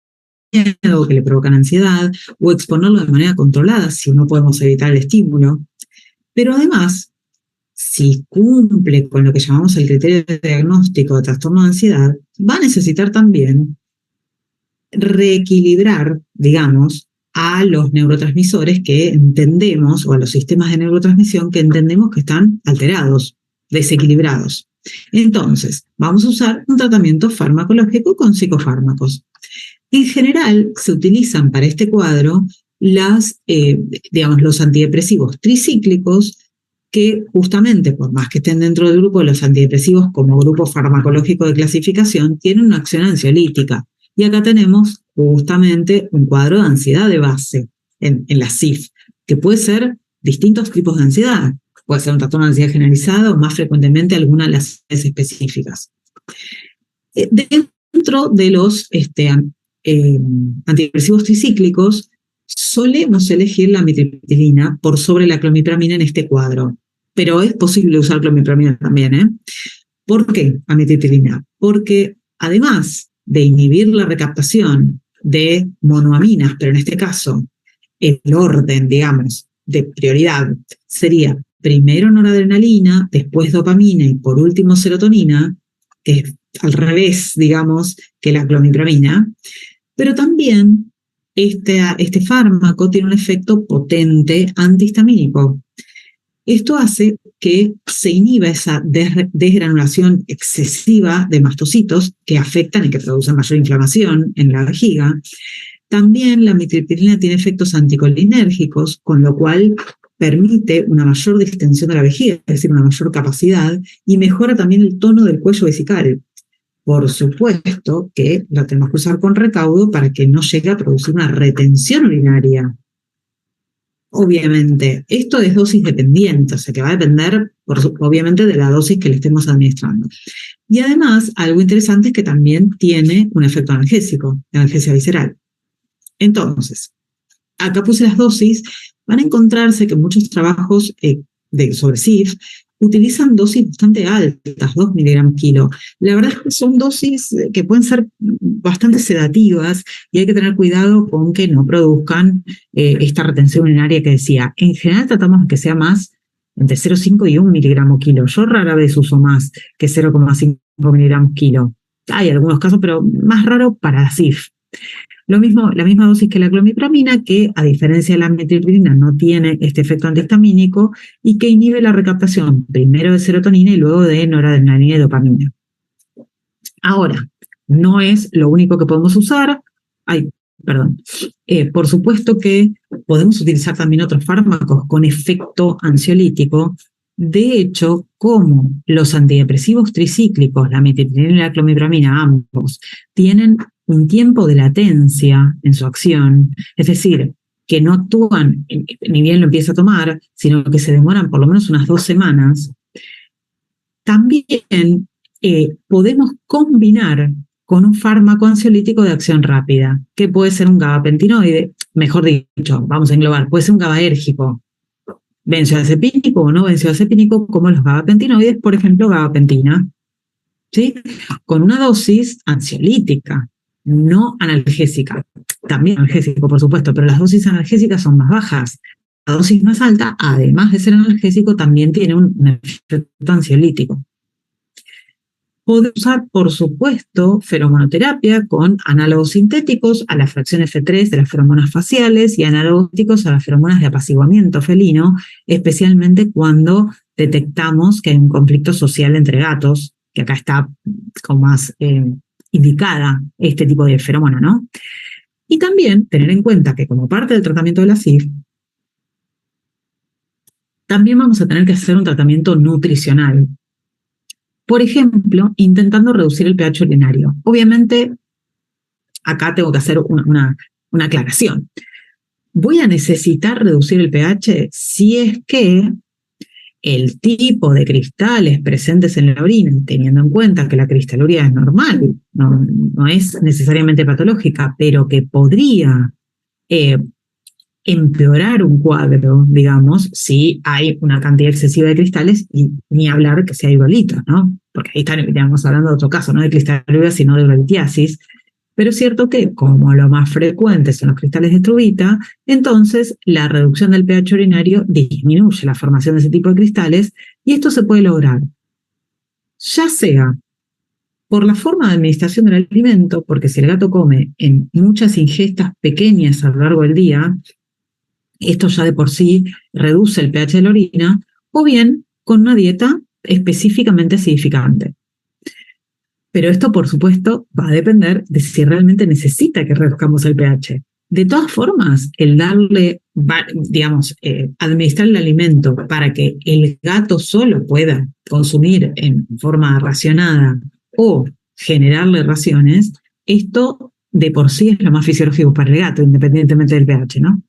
miedo que le provocan ansiedad, o exponerlo de manera controlada si no podemos evitar el estímulo. Pero además, si cumple con lo que llamamos el criterio de diagnóstico de trastorno de ansiedad, va a necesitar también reequilibrar, digamos, a los neurotransmisores que entendemos, o a los sistemas de neurotransmisión que entendemos que están alterados, desequilibrados. Entonces, vamos a usar un tratamiento farmacológico con psicofármacos. En general, se utilizan para este cuadro los antidepresivos tricíclicos, que justamente, por más que estén dentro del grupo de los antidepresivos como grupo farmacológico de clasificación, tienen una acción ansiolítica. Y acá tenemos justamente un cuadro de ansiedad de base en la SIF, que puede ser distintos tipos de ansiedad. Puede ser un trastorno de ansiedad generalizada o más frecuentemente alguna de las específicas. Dentro de los antidepresivos tricíclicos, solemos elegir la amitriptilina por sobre la clomipramina en este cuadro, pero es posible usar clomipramina también, ¿eh? ¿Por qué amitriptilina? Porque además de inhibir la recaptación de monoaminas, pero en este caso el orden, digamos, de prioridad sería primero noradrenalina, después dopamina y por último serotonina, que es al revés, digamos, que la clomipramina, pero también este fármaco tiene un efecto potente antihistamínico. Esto hace que se inhiba esa desgranulación excesiva de mastocitos que afectan y que producen mayor inflamación en la vejiga. También la amitriptilina tiene efectos anticolinérgicos, con lo cual permite una mayor distensión de la vejiga, es decir, una mayor capacidad, y mejora también el tono del cuello vesical. Por supuesto que lo tenemos que usar con recaudo para que no llegue a producir una retención urinaria. Obviamente, esto es dosis dependiente, o sea que va a depender, obviamente, de la dosis que le estemos administrando. Y además, algo interesante es que también tiene un efecto analgésico, analgesia visceral. Entonces, acá puse las dosis. Van a encontrarse que muchos trabajos sobre SIF utilizan dosis bastante altas, 2 miligramos kilo. La verdad es que son dosis que pueden ser bastante sedativas y hay que tener cuidado con que no produzcan esta retención urinaria que decía. En general tratamos de que sea más entre 0,5 y 1 miligramo kilo. Yo rara vez uso más que 0,5 miligramos kilo. Hay algunos casos, pero más raro para la SIF. Lo mismo, la misma dosis que la clomipramina, que a diferencia de la amitriptilina no tiene este efecto antihistamínico y que inhibe la recaptación primero de serotonina y luego de noradrenalina y dopamina. Ahora, no es lo único que podemos usar. Por supuesto que podemos utilizar también otros fármacos con efecto ansiolítico. De hecho, como los antidepresivos tricíclicos, la amitriptilina y la clomipramina, ambos, tienen un tiempo de latencia en su acción, es decir, que no actúan ni bien lo empieza a tomar, sino que se demoran por lo menos unas 2 semanas, también podemos combinar con un fármaco ansiolítico de acción rápida, que puede ser un gabapentinoide, mejor dicho, vamos a englobar, puede ser un GABAérgico, benzodiazepínico o no benzodiazepínico, como los gabapentinoides, por ejemplo, gabapentina, ¿sí? Con una dosis ansiolítica, no analgésica. También analgésico, por supuesto, pero las dosis analgésicas son más bajas. La dosis más alta, además de ser analgésico, también tiene un efecto ansiolítico. Podemos usar, por supuesto, feromonoterapia con análogos sintéticos a la fracción F3 de las feromonas faciales y análogos sintéticos a las feromonas de apaciguamiento felino, especialmente cuando detectamos que hay un conflicto social entre gatos, que acá está como más indicada este tipo de feromona, ¿no? Y también tener en cuenta que como parte del tratamiento de la SIF, también vamos a tener que hacer un tratamiento nutricional. Por ejemplo, intentando reducir el pH urinario. Obviamente, acá tengo que hacer una aclaración. Voy a necesitar reducir el pH si es que el tipo de cristales presentes en la orina, teniendo en cuenta que la cristaluria es normal, no es necesariamente patológica, pero que podría empeorar un cuadro, digamos, si hay una cantidad excesiva de cristales, y ni hablar que sea hidrolitos, ¿no? Porque ahí estaríamos hablando de otro caso, no de cristaluria, sino de urolitiasis. Pero es cierto que, como lo más frecuente son los cristales de struvita, entonces la reducción del pH urinario disminuye la formación de ese tipo de cristales, y esto se puede lograr, ya sea por la forma de administración del alimento, porque si el gato come en muchas ingestas pequeñas a lo largo del día, esto ya de por sí reduce el pH de la orina, o bien con una dieta específicamente acidificante. Pero esto, por supuesto, va a depender de si realmente necesita que reduzcamos el pH. De todas formas, el darle, digamos, administrar el alimento para que el gato solo pueda consumir en forma racionada o generarle raciones, esto de por sí es lo más fisiológico para el gato, independientemente del pH, ¿no?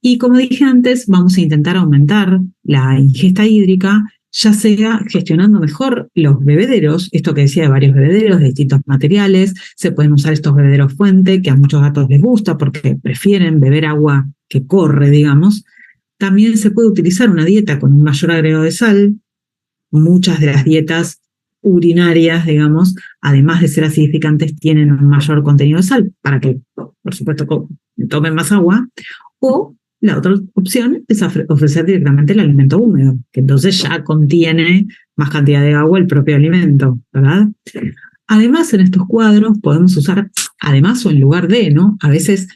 Y como dije antes, vamos a intentar aumentar la ingesta hídrica, ya sea gestionando mejor los bebederos, esto que decía de varios bebederos de distintos materiales. Se pueden usar estos bebederos fuente, que a muchos gatos les gusta porque prefieren beber agua que corre, digamos. También se puede utilizar una dieta con un mayor agregado de sal. Muchas de las dietas urinarias, digamos, además de ser acidificantes, tienen un mayor contenido de sal para que, por supuesto, tomen más agua. O la otra opción es ofrecer directamente el alimento húmedo, que entonces ya contiene más cantidad de agua el propio alimento, ¿verdad? Además, en estos cuadros podemos usar, además o en lugar de, ¿no? A veces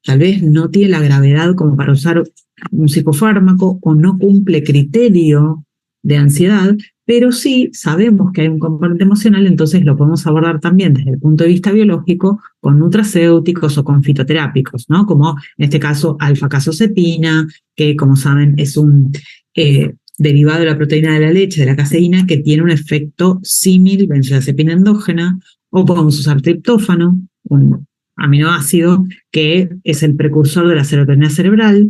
tal vez no tiene la gravedad como para usar un psicofármaco o no cumple criterio de ansiedad, pero sí sabemos que hay un componente emocional, entonces lo podemos abordar también desde el punto de vista biológico con nutracéuticos o con fitoterápicos, ¿no? Como en este caso alfa-casozepina, que como saben es un derivado de la proteína de la leche, de la caseína, que tiene un efecto símil benzodiazepina endógena, o podemos usar triptófano, un aminoácido que es el precursor de la serotonina cerebral,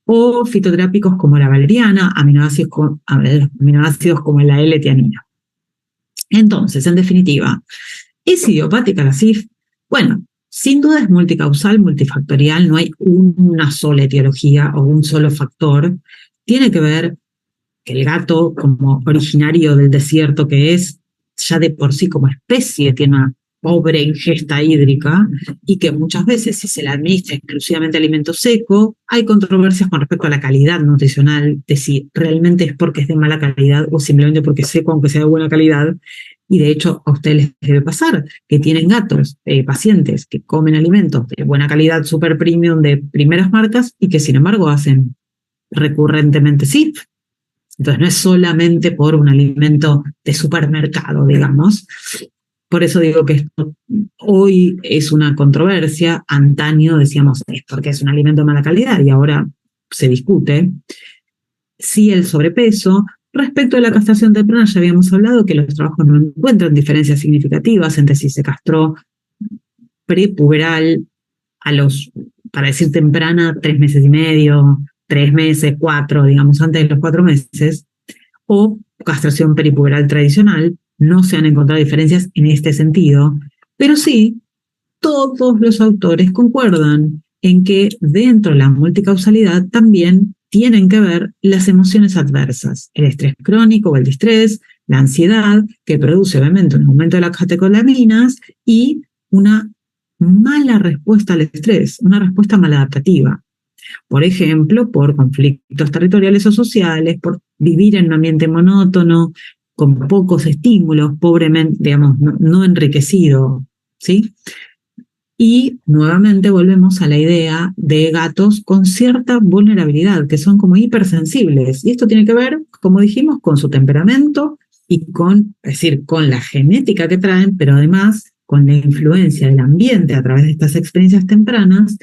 o fitoterápicos como la valeriana, aminoácidos como la L-teanina. Entonces, en definitiva, ¿es idiopática la CIF? Bueno, sin duda es multicausal, multifactorial, no hay una sola etiología o un solo factor. Tiene que ver que el gato, como originario del desierto que es, ya de por sí como especie tiene una pobre ingesta hídrica y que muchas veces si se le administra exclusivamente alimento seco, hay controversias con respecto a la calidad nutricional, de si realmente es porque es de mala calidad o simplemente porque es seco aunque sea de buena calidad. Y de hecho a ustedes les debe pasar que tienen gatos, pacientes que comen alimentos de buena calidad, super premium, de primeras marcas y que sin embargo hacen recurrentemente SIF. Entonces no es solamente por un alimento de supermercado, digamos. Por eso digo que esto hoy es una controversia. Antaño decíamos es porque es un alimento de mala calidad y ahora se discute. Sí, el sobrepeso. Respecto a la castración temprana, ya habíamos hablado que los trabajos no encuentran diferencias significativas entre si se castró prepuberal a los, para decir temprana, 3 meses y medio, 3 meses, 4, digamos, antes de los 4 meses, o castración peripuberal tradicional. No se han encontrado diferencias en este sentido, pero sí, todos los autores concuerdan en que dentro de la multicausalidad también tienen que ver las emociones adversas, el estrés crónico o el distrés, la ansiedad, que produce obviamente un aumento de las catecolaminas y una mala respuesta al estrés, una respuesta maladaptativa. Por ejemplo, por conflictos territoriales o sociales, por vivir en un ambiente monótono, con pocos estímulos, pobremente, digamos, no enriquecido, ¿sí? Y nuevamente volvemos a la idea de gatos con cierta vulnerabilidad, que son como hipersensibles. Y esto tiene que ver, como dijimos, con su temperamento y con, es decir, con la genética que traen, pero además con la influencia del ambiente a través de estas experiencias tempranas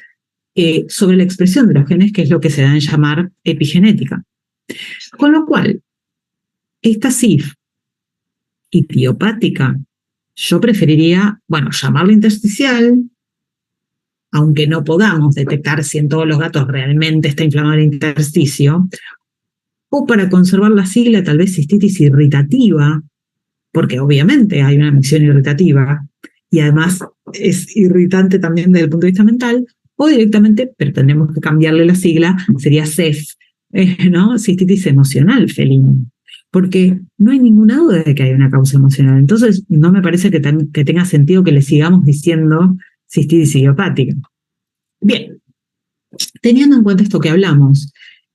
sobre la expresión de los genes, que es lo que se da en llamar epigenética. Con lo cual, esta CIF idiopática, yo preferiría, bueno, llamarla intersticial, aunque no podamos detectar si en todos los gatos realmente está inflamado el intersticio, o para conservar la sigla, tal vez cistitis irritativa, porque obviamente hay una micción irritativa, y además es irritante también desde el punto de vista mental, o directamente, pero tendremos que cambiarle la sigla, sería CEF, ¿no? Cistitis emocional felina, porque no hay ninguna duda de que hay una causa emocional. Entonces, no me parece que tenga sentido que le sigamos diciendo cistitis idiopática. Bien, teniendo en cuenta esto que hablamos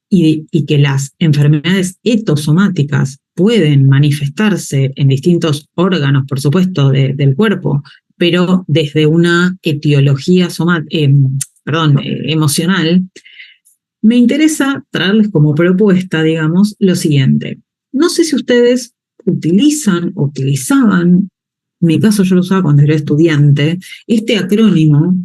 y que las enfermedades etosomáticas pueden manifestarse en distintos órganos, por supuesto, del cuerpo, pero desde una etiología emocional, me interesa traerles como propuesta, digamos, lo siguiente. No sé si ustedes utilizaban, en mi caso yo lo usaba cuando era estudiante, este acrónimo,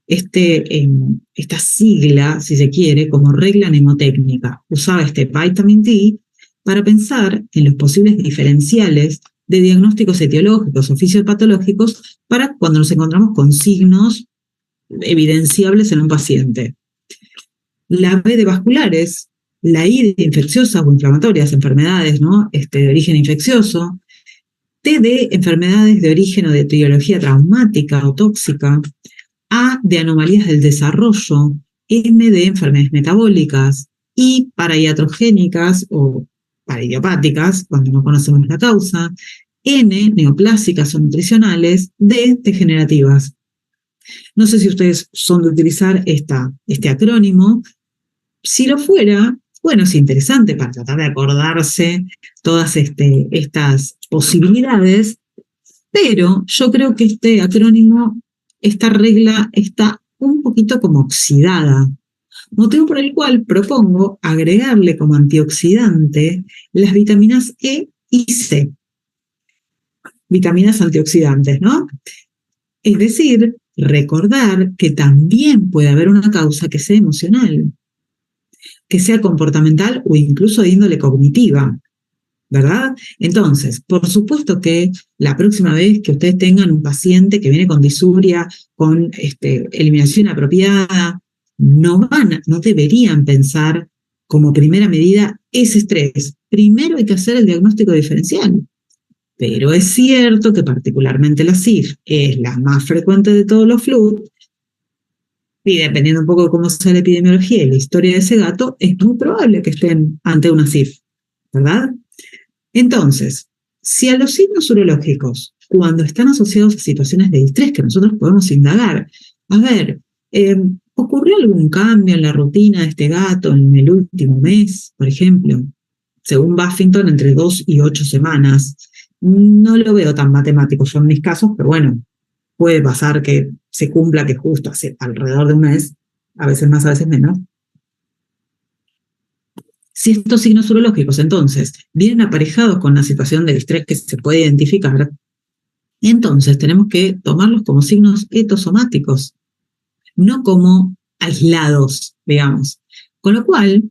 esta sigla, si se quiere, como regla mnemotécnica. Usaba este vitamin D para pensar en los posibles diferenciales de diagnósticos etiológicos o fisiopatológicos para cuando nos encontramos con signos evidenciables en un paciente. La B de vasculares, la I de infecciosas o inflamatorias, enfermedades, ¿no? De origen infeccioso, T de enfermedades de origen o de etiología traumática o tóxica, A de anomalías del desarrollo, M de enfermedades metabólicas, I para iatrogénicas o para idiopáticas, cuando no conocemos la causa, N neoplásicas o nutricionales, D degenerativas. No sé si ustedes son de utilizar este acrónimo. Si lo fuera, bueno, es interesante para tratar de acordarse todas estas posibilidades, pero yo creo que este acrónimo, esta regla está un poquito como oxidada, motivo por el cual propongo agregarle como antioxidante las vitaminas E y C, vitaminas antioxidantes, ¿no? Es decir, recordar que también puede haber una causa que sea emocional, que sea comportamental o incluso de índole cognitiva, ¿verdad? Entonces, por supuesto que la próxima vez que ustedes tengan un paciente que viene con disuria, con eliminación apropiada, no deberían pensar como primera medida ese estrés. Primero hay que hacer el diagnóstico diferencial. Pero es cierto que particularmente la CIF es la más frecuente de todos los flus, y dependiendo un poco de cómo sea la epidemiología y la historia de ese gato, es muy probable que estén ante una CIF, ¿verdad? Entonces, si a los signos urológicos, cuando están asociados a situaciones de distrés que nosotros podemos indagar, a ver, ¿ocurrió algún cambio en la rutina de este gato en el último mes, por ejemplo? Según Buffington, entre 2 y 8 semanas. No lo veo tan matemático yo en mis casos, pero bueno, puede pasar que se cumpla que justo hace alrededor de un mes, a veces más, a veces menos. Si estos signos urológicos entonces vienen aparejados con una situación de estrés que se puede identificar, entonces tenemos que tomarlos como signos etosomáticos, no como aislados, digamos. Con lo cual,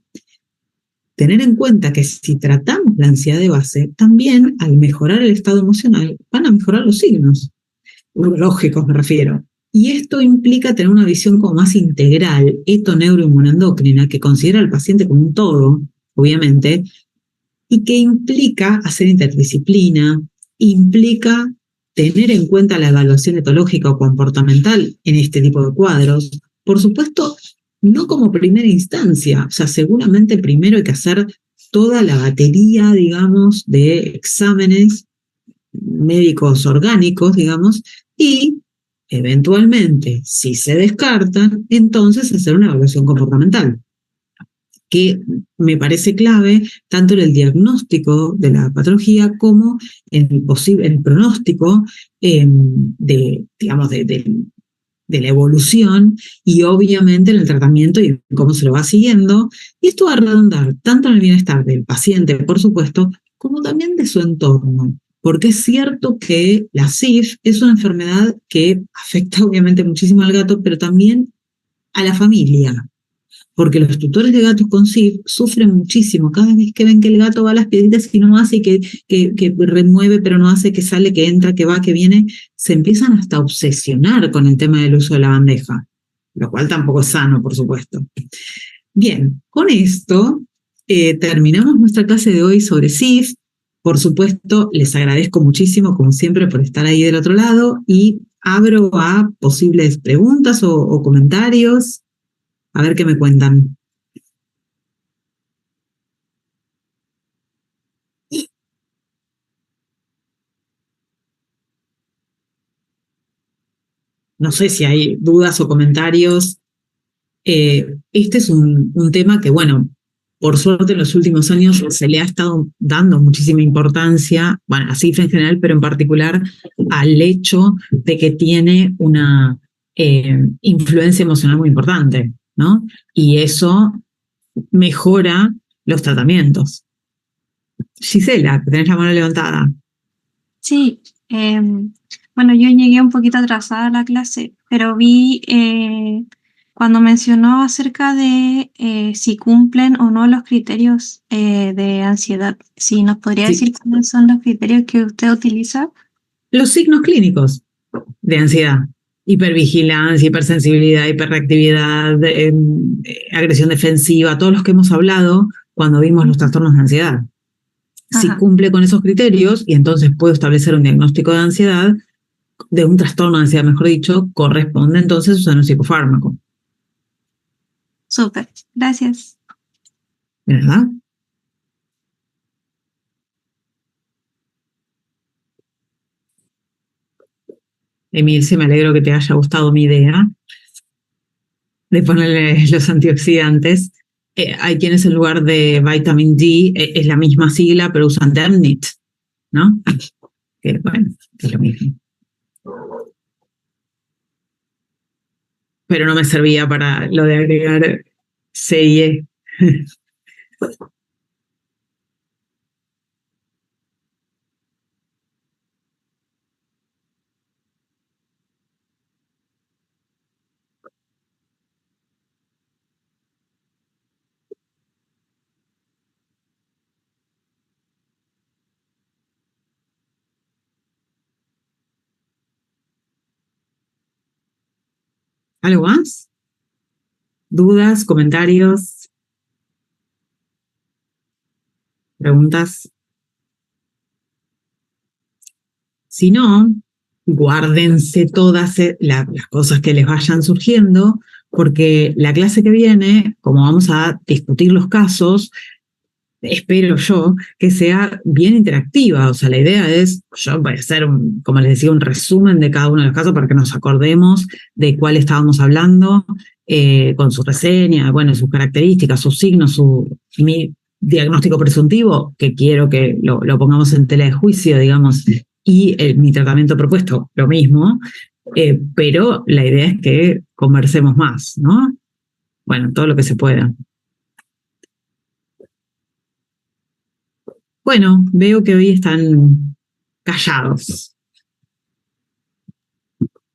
tener en cuenta que si tratamos la ansiedad de base, también al mejorar el estado emocional van a mejorar los signos urológicos, me refiero. Y esto implica tener una visión como más integral, etoneuroinmunendocrina, que considera al paciente como un todo, obviamente, y que implica hacer interdisciplina, implica tener en cuenta la evaluación etológica o comportamental en este tipo de cuadros. Por supuesto, no como primera instancia, o sea, seguramente primero hay que hacer toda la batería, digamos, de exámenes médicos orgánicos, digamos, y eventualmente, si se descartan, entonces hacer una evaluación comportamental, que me parece clave tanto en el diagnóstico de la patología como en el pronóstico digamos, de la evolución y obviamente en el tratamiento y cómo se lo va siguiendo. Y esto va a redundar tanto en el bienestar del paciente, por supuesto, como también de su entorno. Porque es cierto que la CIF es una enfermedad que afecta obviamente muchísimo al gato, pero también a la familia. Porque los tutores de gatos con CIF sufren muchísimo. Cada vez que ven que el gato va a las piedritas y no hace, que remueve, pero no hace, que sale, que entra, que va, que viene, se empiezan hasta a obsesionar con el tema del uso de la bandeja, lo cual tampoco es sano, por supuesto. Bien, con esto terminamos nuestra clase de hoy sobre CIF. Por supuesto, les agradezco muchísimo, como siempre, por estar ahí del otro lado y abro a posibles preguntas o comentarios. A ver qué me cuentan. No sé si hay dudas o comentarios. Este es un tema que, bueno, por suerte en los últimos años se le ha estado dando muchísima importancia, bueno, a cifra en general, pero en particular al hecho de que tiene una influencia emocional muy importante, ¿no? Y eso mejora los tratamientos. Gisela, que tenés la mano levantada. Sí, bueno, yo llegué un poquito atrasada a la clase, pero vi cuando mencionó acerca de si cumplen o no los criterios de ansiedad. Si nos podría Sí. decir cuáles son los criterios que usted utiliza. Los signos clínicos de ansiedad: hipervigilancia, hipersensibilidad, hiperreactividad, agresión defensiva, todos los que hemos hablado cuando vimos los trastornos de ansiedad. Si Ajá, cumple con esos criterios y entonces puedo establecer un diagnóstico de ansiedad, de un trastorno de ansiedad, mejor dicho, corresponde entonces usar un psicofármaco. súper, gracias. ¿Verdad? Emilce, me alegro que te haya gustado mi idea de ponerle los antioxidantes. Hay quienes en lugar de vitamin D es la misma sigla, pero usan Demnit, ¿no? Que bueno, es lo mismo. Pero no me servía para lo de agregar C y E. ¿Algo más? ¿Dudas, comentarios, preguntas? Si no, guárdense todas las cosas que les vayan surgiendo, porque la clase que viene, como vamos a discutir los casos, espero yo que sea bien interactiva. O sea, la idea es, yo voy a hacer, como les decía, un resumen de cada uno de los casos para que nos acordemos de cuál estábamos hablando, con su reseña, bueno, sus características, sus signos, mi diagnóstico presuntivo, que quiero que lo pongamos en tela de juicio, digamos, y mi tratamiento propuesto, lo mismo, pero la idea es que conversemos más, ¿no? Bueno, todo lo que se pueda. Bueno, veo que hoy están callados.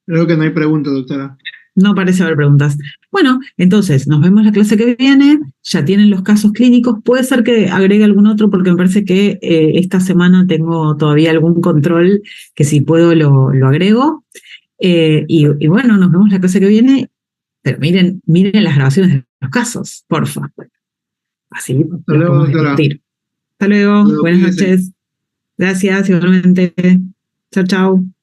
Creo que no hay preguntas, doctora. No parece haber preguntas. Bueno, entonces, nos vemos la clase que viene. Ya tienen los casos clínicos. Puede ser que agregue algún otro porque me parece que esta semana tengo todavía algún control que si puedo lo agrego. Y bueno, nos vemos la clase que viene. Pero miren las grabaciones de los casos, porfa. Así los podemos discutir. Hasta luego. Buenas noches. Gracias, igualmente. Chao, chao.